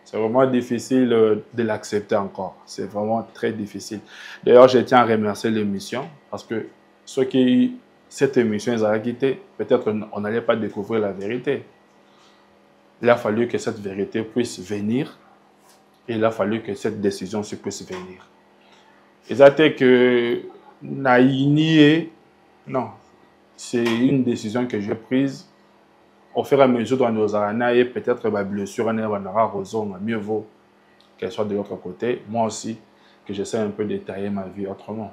C'est vraiment difficile de l'accepter encore. C'est vraiment très difficile. D'ailleurs, je tiens à remercier l'émission parce que ceux qui cette émission les a quittés, peut-être on n'allait pas découvrir la vérité. Il a fallu que cette vérité puisse venir et il a fallu que cette décision puisse venir. Et ça fait que non, c'est une décision que j'ai prise. Au fur et à mesure de nos années, peut-être ma blessure, mieux vaut qu'elle soit de l'autre côté. Moi aussi, que j'essaie un peu d'étayer ma vie autrement.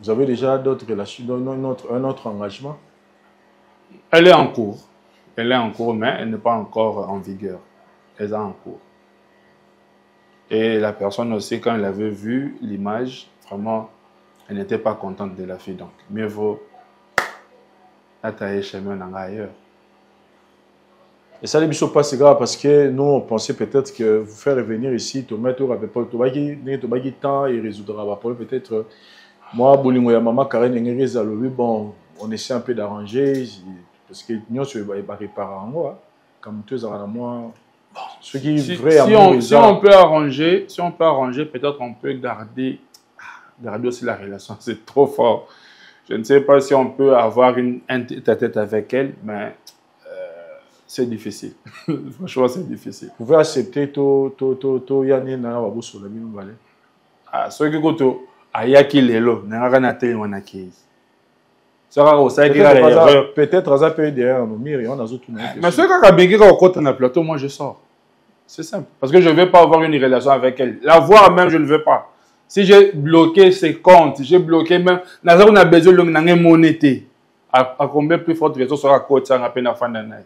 Vous avez déjà d'autres relations, un autre engagement? Elle est en cours. Elle est en cours, mais elle n'est pas encore en vigueur. Elle est en cours. Et la personne aussi, quand elle avait vu l'image, vraiment, elle n'était pas contente de la fille. Donc, mieux vaut ailleurs. Et ça, les bisous pas c'est grave parce que nous, on pensait peut-être que vous faire revenir ici, tu mets tout temps et résoudra le problème. Peut-être, moi, Bolingo et maman Karen, bon, on essaie un peu d'arranger parce que nous, on va réparer en moi. Comme tu es à moi. Ce qui est vrai si on peut arranger, peut-être on peut garder aussi la relation. C'est trop fort. Je ne sais pas si on peut avoir un tête-à-tête avec elle, mais c'est difficile. Franchement, c'est difficile. Vous pouvez accepter ce qui est ayaki lelo, peut-être ça peut derrière nos murs et on a d'autres. Mais ce qui est plateau, moi je sors. C'est simple. Parce que je ne vais pas avoir une relation avec elle. La voir même, je ne veux pas. Si j'ai bloqué ses comptes, si j'ai bloqué même, on a besoin de monnaie. À combien plus forte raison sera côté ça à peine à fin d'année.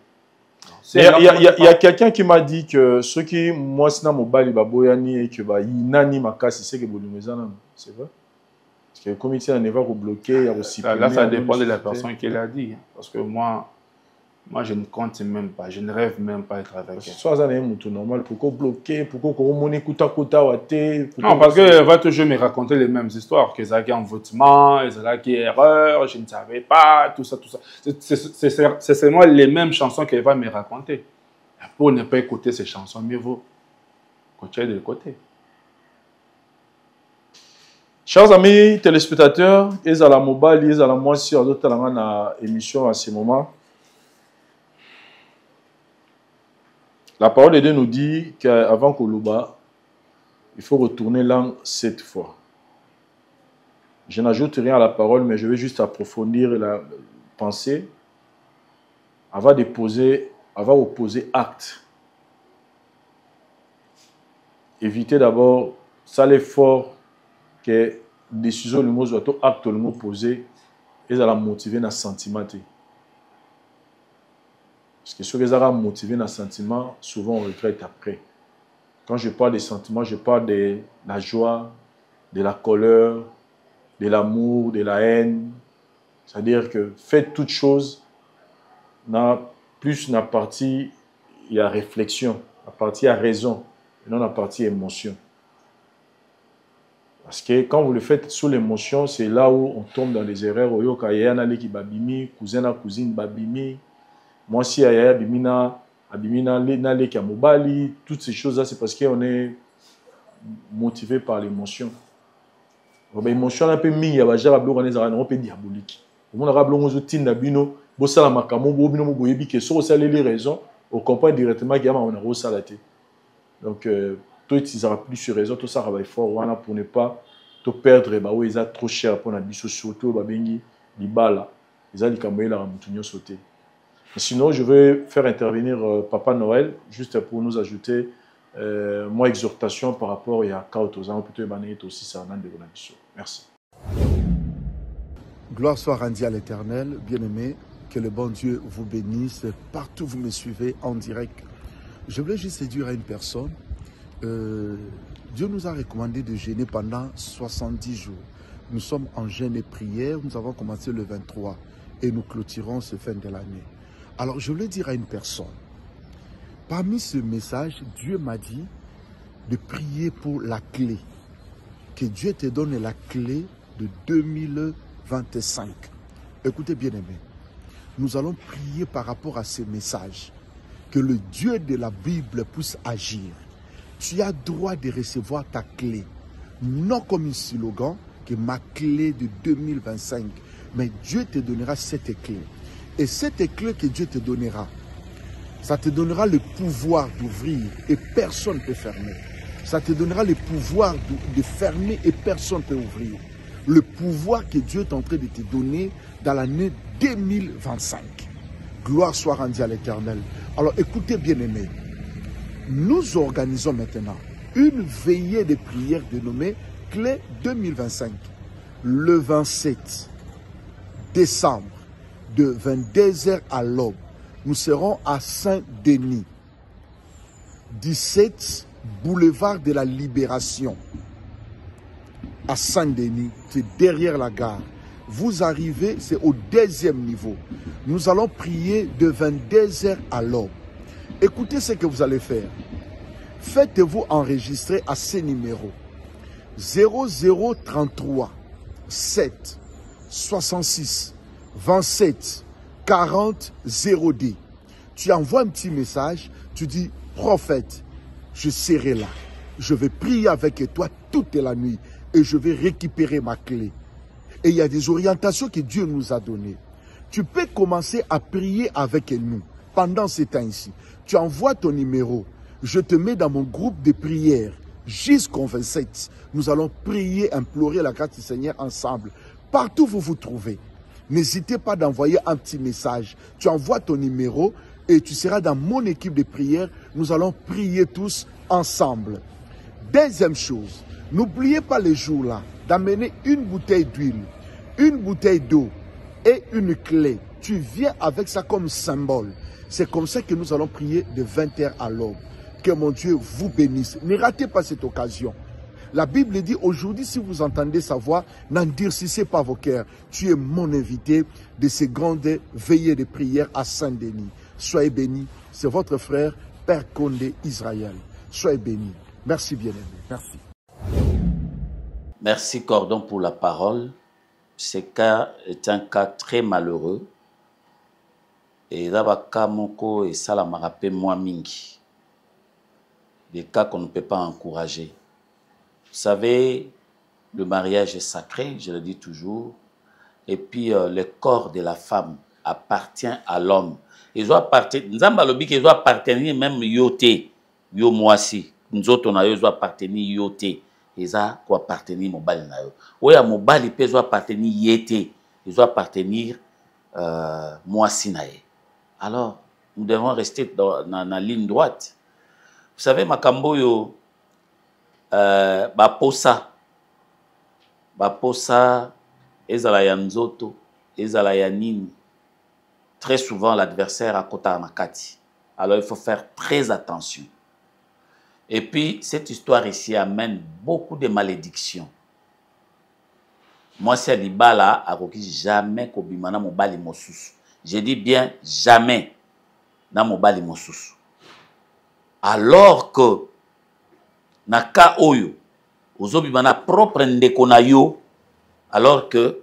Il y a quelqu'un qui m'a dit que ceux qui moi c'est dans mon bali baboyani et que bah inani makasi c'est que bolumezana, c'est vrai. Parce que le comité n'est pas bloqué, il y a aussi. Là ça dépend de la personne qui l'a dit, parce que moi je ne compte même pas, je ne rêve même pas être avec elle. Soit ça n'est pas normal, pourquoi bloquer, pourquoi on est kouta non, parce qu'elle va toujours me raconter les mêmes histoires, que ça qui est envoûtement, ça qui est erreur, je ne savais pas, tout ça. C'est seulement les mêmes chansons qu'elle va me raconter. Pour ne pas écouter ces chansons, mieux vaut continuer de le côté. Chers amis téléspectateurs, ils à la mobile, ils à la moitié, sur d'autres émission à ce moment. La parole de Dieu nous dit qu'avant Koluba, il faut retourner l'an 7 fois. Je n'ajoute rien à la parole, mais je vais juste approfondir la pensée. Avant opposer acte. Évitez d'abord, ça l'effort que décision le mot soit acte le mot posé, et ça la motiver dans le sentiment. Parce que ceux qui sont motivés dans le sentiment, souvent on regrette après. Quand je parle des sentiments, je parle de la joie, de la colère, de l'amour, de la haine. C'est-à-dire que faites toutes choses, plus la partie, il y a réflexion, la partie il y a raison, et non la partie émotion. Parce que quand vous le faites sous l'émotion, c'est là où on tombe dans les erreurs. Oyoka yana qui babimi, cousin cousine babimi. Moi, si Aya Bimina, Naleki Mobali, toutes ces choses-là, c'est parce qu'on est motivé par l'émotion. L'émotion, un peu mis, il y a déjà un peu diabolique. On a un tinda bino, bossala makamo, bobino moboyebi, qui sont aussi les raisons, on comprend directement qu'il y a un rose salaté. Donc, tout ils aura plus sur raison, tout ça va être fort, pour ne pas te perdre, ils ont trop cher pour la biso surtout, babengi, libala, ils ont les camoyes là, sauté. Sinon, je vais faire intervenir Papa Noël, juste pour nous ajouter moi exhortation par rapport à Kautozan, plutôt Banet aussi, ça en a de Merci. Gloire soit rendue à l'Éternel, bien-aimé, que le bon Dieu vous bénisse partout où vous me suivez en direct. Je voulais juste dire à une personne, Dieu nous a recommandé de jeûner pendant 70 jours. Nous sommes en jeûne et prière, nous avons commencé le 23 et nous clôturons ce fin de l'année. Alors je voulais dire à une personne, parmi ce message, Dieu m'a dit de prier pour la clé. Que Dieu te donne la clé de 2025. Écoutez bien aimé, nous allons prier par rapport à ce message. Que le Dieu de la Bible puisse agir. Tu as droit de recevoir ta clé. Non comme un slogan, que ma clé de 2025. Mais Dieu te donnera cette clé. Et cette clé que Dieu te donnera, ça te donnera le pouvoir d'ouvrir et personne ne peut fermer. Ça te donnera le pouvoir de fermer et personne ne peut ouvrir. Le pouvoir que Dieu est en train de te donner dans l'année 2025. Gloire soit rendue à l'Éternel. Alors écoutez bien aimés, nous organisons maintenant une veillée de prière dénommée Clé 2025. Le 27 décembre, de 22h à l'aube, nous serons à Saint-Denis, 17 boulevard de la Libération, à Saint-Denis, c'est derrière la gare. Vous arrivez, c'est au 2e niveau. Nous allons prier de 22h à l'aube. Écoutez ce que vous allez faire. Faites-vous enregistrer à ces numéros. 0033 7 66 27 40 0D. Tu envoies un petit message, tu dis, prophète, je serai là. Je vais prier avec toi toute la nuit et je vais récupérer ma clé. Et il y a des orientations que Dieu nous a données. Tu peux commencer à prier avec nous pendant ces temps-ci. Tu envoies ton numéro. Je te mets dans mon groupe de prière jusqu'au 27. Nous allons prier, implorer la grâce du Seigneur ensemble. Partout où vous vous trouvez. N'hésitez pas d'envoyer un petit message. Tu envoies ton numéro et tu seras dans mon équipe de prière. Nous allons prier tous ensemble. Deuxième chose, n'oubliez pas les jours-là d'amener une bouteille d'huile, une bouteille d'eau et une clé. Tu viens avec ça comme symbole. C'est comme ça que nous allons prier de 20h à l'aube. Que mon Dieu vous bénisse. Ne ratez pas cette occasion. La Bible dit aujourd'hui, si vous entendez sa voix, n'endurcissez pas vos cœurs. Tu es mon invité de ces grandes veillées de prière à Saint-Denis. Soyez bénis. C'est votre frère, Père Condé Israël. Soyez bénis. Merci bien-aimé. Merci. Merci Cordon pour la parole. Ce cas est un cas très malheureux. Et Rabaka Moko et Salamarape Mouamingi. Des cas qu'on ne peut pas encourager. Vous savez, le mariage est sacré, je le dis toujours. Et puis, le corps de la femme appartient à l'homme. Ils doivent appartenir même yoté, yo moisi. Nous autres, on doit appartenir yoté. Ils doivent appartenir mobile na yo. Oui, à mobile, ils doivent appartenir yété. Ils doivent appartenir moisi na ye. Alors, nous devons rester dans la ligne droite. Vous savez, makambo yo, baposa, ezala ya nzoto, ezala ya nini. Très souvent, l'adversaire a kota makati. Alors, il faut faire très attention. Et puis, cette histoire ici amène beaucoup de malédictions. Moi, c'est Libala, a jamais kobimana mobali mosusu. Je dis bien jamais na mobali mosusu. Alors que na ka oyo ozobimana propre ndeko na yo, alors que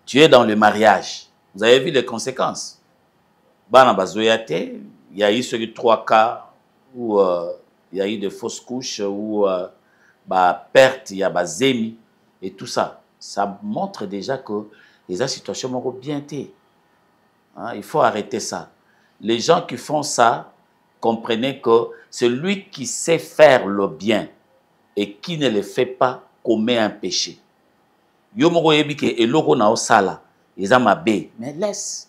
tu es dans le mariage. Vous avez vu les conséquences. Bana bazoyate, il y a eu ce 3 cas où il y a eu de fausses couches, où perte, il y a bazemi et tout ça. Ça montre déjà que les situations m'ont bien été. Hein, il faut arrêter ça. Les gens qui font ça, comprenez que celui qui sait faire le bien et qui ne le fait pas commet un péché. Yo moko yebi ke eloko na osala, eza mabe, mais laisse.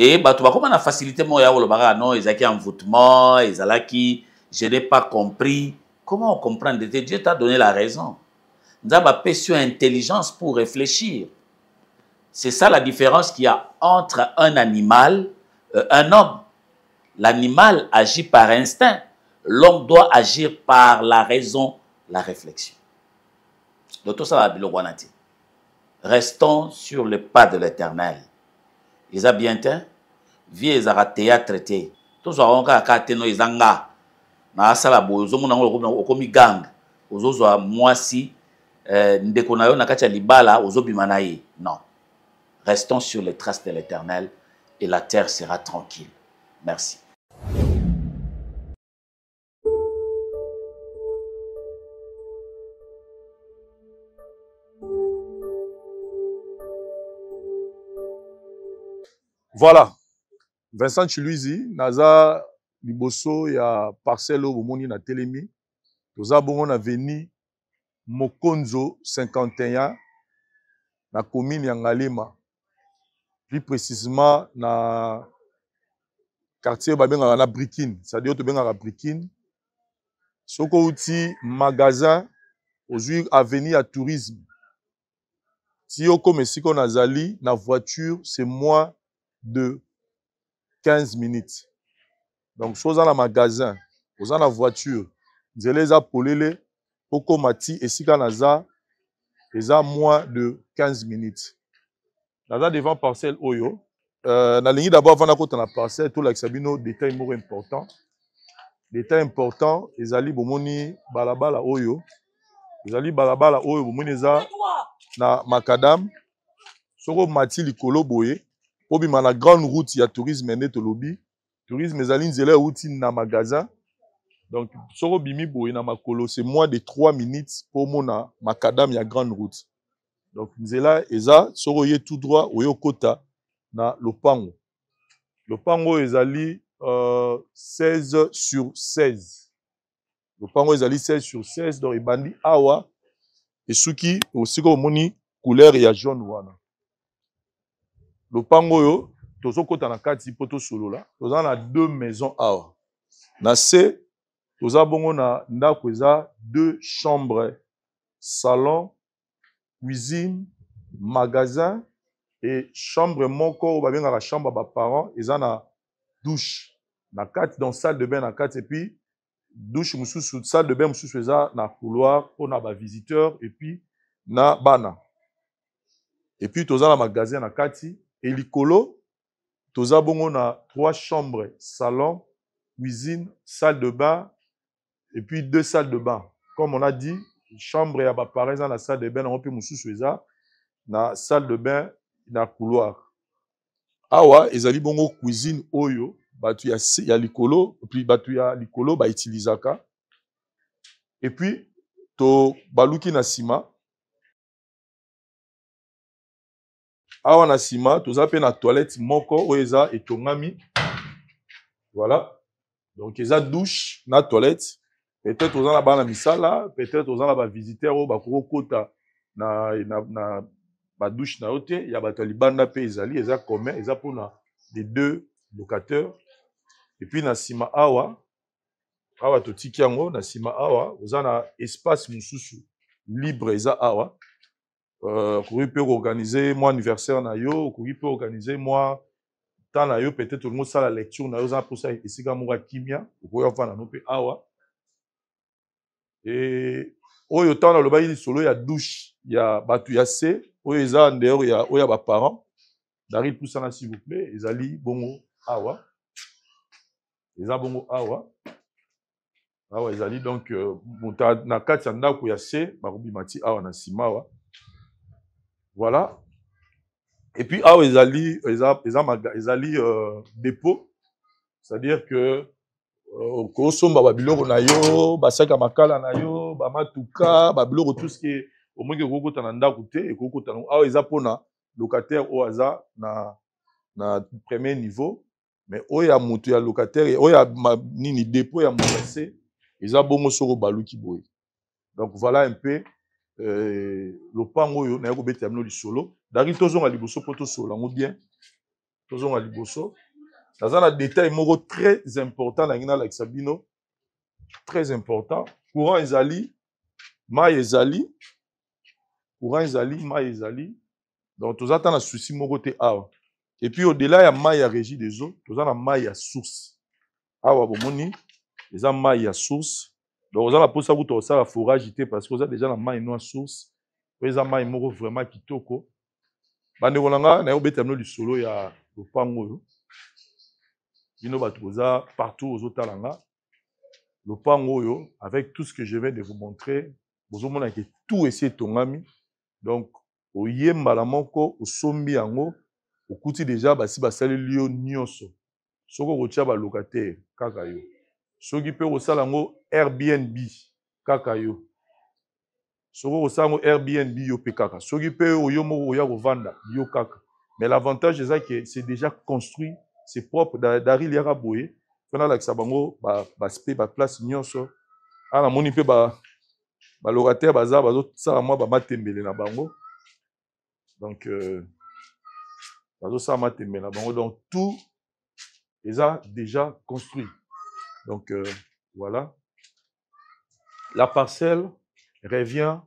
Et bato ba comment na facilité mo ya olobaka non ezaki envoûtement, ezalaki je n'ai pas compris. Comment on comprend? Dieu t'a donné la raison. Nous avons sur intelligence pour réfléchir. C'est ça la différence qu'il y a entre un animal et un homme. L'animal agit par instinct. L'homme doit agir par la raison, la réflexion. Donc tout ça va bien. Restons sur le pas de l'Éternel. Ils ont bien été. Vie ils ont théâtre traité. Tout ça on a katé no izanga. Na sala bozo mona ngolo komi gang. Ozozo moi si ndeko na yo na kati ya libala ozobima na ye. Non. Restons sur les traces de l'Éternel et la terre sera tranquille. Merci. Voilà. Vincent Chiluizi, naza liboso ya parcelle au moni na telemi. Toza bongo na veni Mokonzo 51 na commune ya Ngalema. Plus précisément na quartier babenga na Brikine, c'est-à-dire to benga Brikine. Soko uti magasin aujourd'hui avenue à tourisme. Si yo comme si qu'on nazali na voiture, c'est moins de 15 minutes. Donc chose dans le magasin, aux la voiture, les a polele poko mati et si naza eza moins de 15 minutes. Naza devant parcelle oyo. Na lingi d'abord avant na la parcelle tout l'axabino détail mo important. Détail important, ezali bomoni balabala oyo. Ezali balabala oyo bomoni eza na makadam. Soko mati likolo boye. Obima na grande route ya tourisme nde to lobi. Tourisme ezali nzela outi na magasin. Donc soko bimi boye na makolo c'est moins de 3 minutes pour mona makadam ya grande route. Donc nzela eza soko ye tout droit oyo kota na lopango. Lopango ezali 16 sur 16. Lopango ezali 16 sur 16 donc ebandi awa esuki aussi ko moni couleur ya jaune wana. Lopango yo tozo kota na kati poto solola. Toza na deux maisons awa. Na C toza bongo na ndako eza 2 chambres, salon, cuisine, magasin et chambre moko ba benga la chambre ba parents eza na douche na kati dans salle de bain na kati et puis douche mususu salle de bain mususu eza na couloir pour na ba visiteurs et puis na bana. Et puis toza na magasin na kati et likolo toza bongo na 3 chambres, salon, cuisine, salle de bain et puis 2 salles de bain. Comme on a dit, chambre ya ba parents dans la salle de bain on peut mususu eza na salle de bain na couloir. Awa ezali bongo cuisine oyo batu ya likolo puis batu ya likolo ba utilisaka. Et puis to baluki na sima. Awa na sima toza pe na toilette moko oyo eza etongami. Voilà. Donc eza douche na toilette. Peut-être toza na bana misala, peut-être toza na ba visiteurs oyo bakoko kota na ba douche na yote ya bato libanda pe ezali eza commun eza pour na les deux locataires. Et puis na sima awa to tiki yango na sima awa oza na espace mususu libre eza awa. Kouri peut organiser moi anniversaire na yo, kouri peut organiser moi temps na yo peut-être tout le monde ça la lecture na yo za pour ça esika moka kimia koya fana no pe awa. Et oyo temps na loba yi solo ya douche ya batu ya C oyo eza en dehors ya oya ba parents dari tout ça s'il vous plaît ezali bongo awa. Eza bongo awa. Awa ezali donc na kati ya ndako ya C barubi mati awa na sima awa. Voilà. Et puis awa ezali dépôt, c'est-à-dire que ko somba ba biloko na yo, ba saka makala na yo, ba matuka, ba biloko tout ce qui est au moins que kokota na ndako te et kokota na awa eza pona locataire o aza na premier niveau. Mais oya mutu ya locataire oya nini dépôt ya monase eza bongo soko baluki boye. Donc voilà un peu lopango oyo na yako beta mino lisolo dari tozonga liboso poto solo ngo bien tozonga liboso. Dans un détail moko très important na ngina like Sabino, très important. Courant ezali, mai ezali, courant ezali, mai ezali. Donc tous attend na souci moko te awa. Et puis au-delà ya mai ya régie des eaux, tous na mai ya source. Awa bomoni, eza mai ya source. Donc vous allez poser ça pour ça forage parce que vous avez déjà la mai no source. Vous avez mai moko vraiment kitoko. Bande kolanga na yo betamno du solo ya lopango yo. Bino batuza partout aux otalanga. Lopango yo avec tout ce que je viens de vous montrer, vous omona que tout essayer tongami. Donc au yemba la moko au sombi yango, au kuti déjà basi basali lio nyonso. Soko kotia ba locataire kaka yo. Soki pe osala ngo Airbnb kaka yo. Soko osala ngo Airbnb yo pe kaka. Soki pe oyo moko oya ko vanda yo kaka. Mais l'avantage c'est que c'est déjà construit, c'est propre d'Aril Yara Boye. Fana la sabango ba place nyonso. Ala moni pe ba locataire baza bazo sala moi ba matembele na bango. Donc bazo sala matembele na bango, donc tout est déjà construit. Donc voilà. La parcelle revient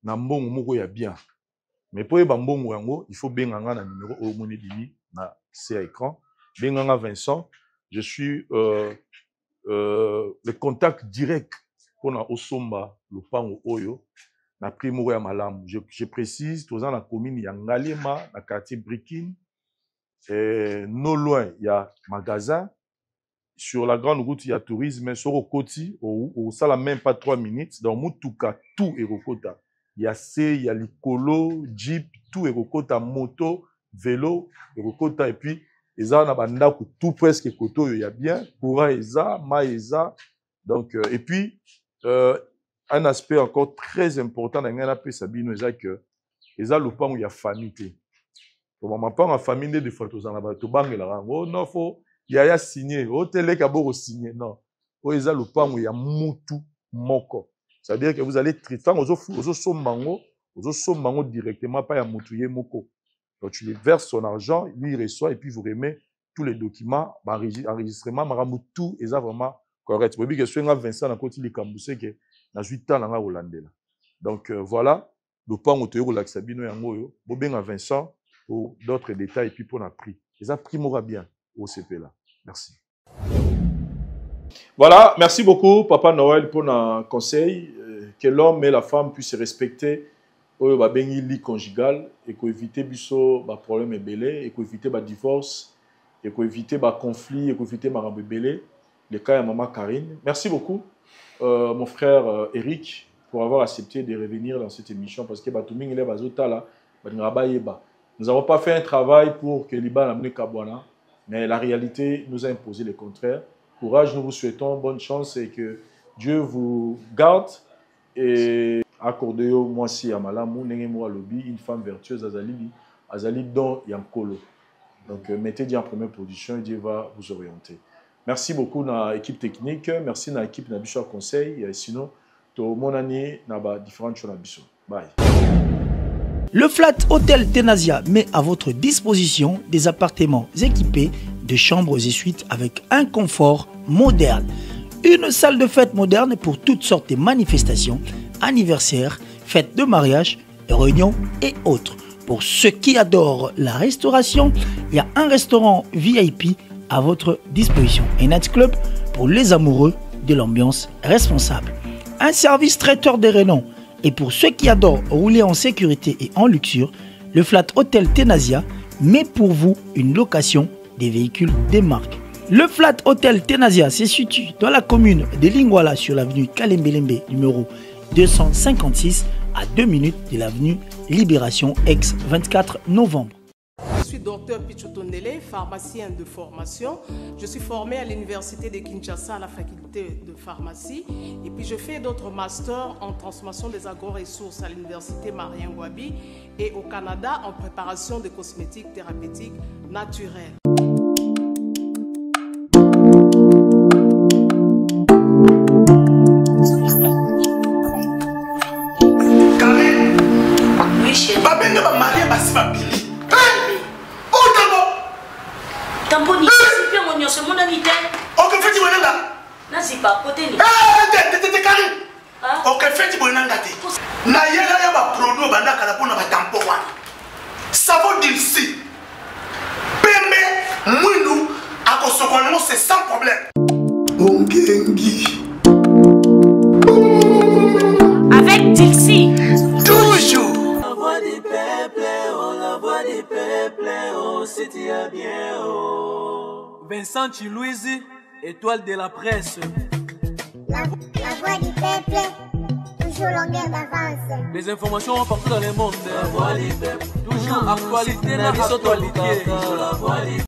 na mbongo moko ya bien. Mais pour yeba mbongo yango, il faut benganga na numéro au moni dini na c'est à écran. Benganga Vincent, je suis le contact direct pour na osomba le pango oyo na primo ya malamu. Je précise, tous dans la commune ya Ngalema, na quartier Brikin. Non loin, il y a magasin. Sur la grande route, il y a tourisme. Sur le côté, ça n'a même pas 3 minutes. Dans Moutouka, tout est Rokota. Il y a C, il y a l'icolo, Jeep, tout est Rokota, moto, vélo, Rokota. Et puis, ils ont tout presque Koto, il y a bien. Courant, Eza, Maïza. Donc, et puis, un aspect encore très important dans l'AP Sabino, c'est que ils ont le pan où il y a famille. Pour ma part, en famille, des fois, tous en avez tout bangé là. Oh non, faut. Il y a signé, au télé kaboro signé, non. Au isa le pan où il y a mutu moko. C'est-à-dire que vous allez traiter, aux sommango directement, pas à mutuye moko. Donc tu lui verses son argent, lui il reçoit et puis vous remet tous les documents, enregistrement, maramu tout, et ça vraiment correct. Vous voyez que je suis Vincent, dans côté de Kamboussé, que na 8 ans, dans Hollandais. Donc voilà, le pan où tu es au lac Sabino et en Moyo, Bobin Vincent, pour d'autres détails, et puis pour la prix. Et ça primera bien. OCP là. Merci. Voilà, merci beaucoup Papa Noël pour un conseil que l'homme et la femme puissent se respecter au lit conjugal et qu'on évite biso ba problème et belé et qu'on évite ba divorce et qu'on évite ba conflit et qu'on évite ma belé le cas de maman Karine. Merci beaucoup mon frère Eric pour avoir accepté de revenir dans cette émission parce que batuming les bazota là nous n'avons pas fait un travail pour que Liban amène Kabwana. Mais la réalité nous a imposé le contraire. Courage, nous vous souhaitons bonne chance et que Dieu vous garde et accordez-vous moi aussi à Malamou, Nengemou Alobi, une femme vertueuse, Azali Don Yankolo. Donc mettez-vous en première position et Dieu va vous orienter. Merci beaucoup à l'équipe technique, merci à l'équipe Nabicho Conseil. Et sinon, tout mon année, n'a pas différentes choses Nabicho. Bye. Le Flat Hotel Tenasia met à votre disposition des appartements équipés de chambres et suites avec un confort moderne. Une salle de fête moderne pour toutes sortes de manifestations, anniversaires, fêtes de mariage, réunions et autres. Pour ceux qui adorent la restauration, il y a un restaurant VIP à votre disposition. Un night club pour les amoureux de l'ambiance responsable. Un service traiteur de renom. Et pour ceux qui adorent rouler en sécurité et en luxure, le Flat Hotel Tenasia met pour vous une location des véhicules des marques. Le Flat Hotel Tenasia se situe dans la commune de Lingwala sur l'avenue Kalembelembe numéro 256 à 2 minutes de l'avenue Libération ex 24 novembre. Je suis docteur Pichotondele, pharmacien de formation. Je suis formé à l'université de Kinshasa à la faculté de pharmacie. Et puis je fais d'autres masters en transformation des agro-ressources à l'université Marien Ngouabi et au Canada en préparation de cosmétiques thérapeutiques naturelles. ba côté ni. T'es carré. Ok, faites bon n'engagé. Na yela ya ba produit banda kala pona ba tampon wana. Savon d'ici. Pembe mwindu akosokono c'est sans problème. Ongengi. Avec Dixie. Toujours. La voix du peuple, oh, la voix du peuple, oh, c'était bien, oh. Vincent Chilouizi, étoile de la presse. La voix du peuple, toujours longueur d'avance. Les informations partout dans le monde. La voix du peuple, toujours actualité, la actualité. La voix du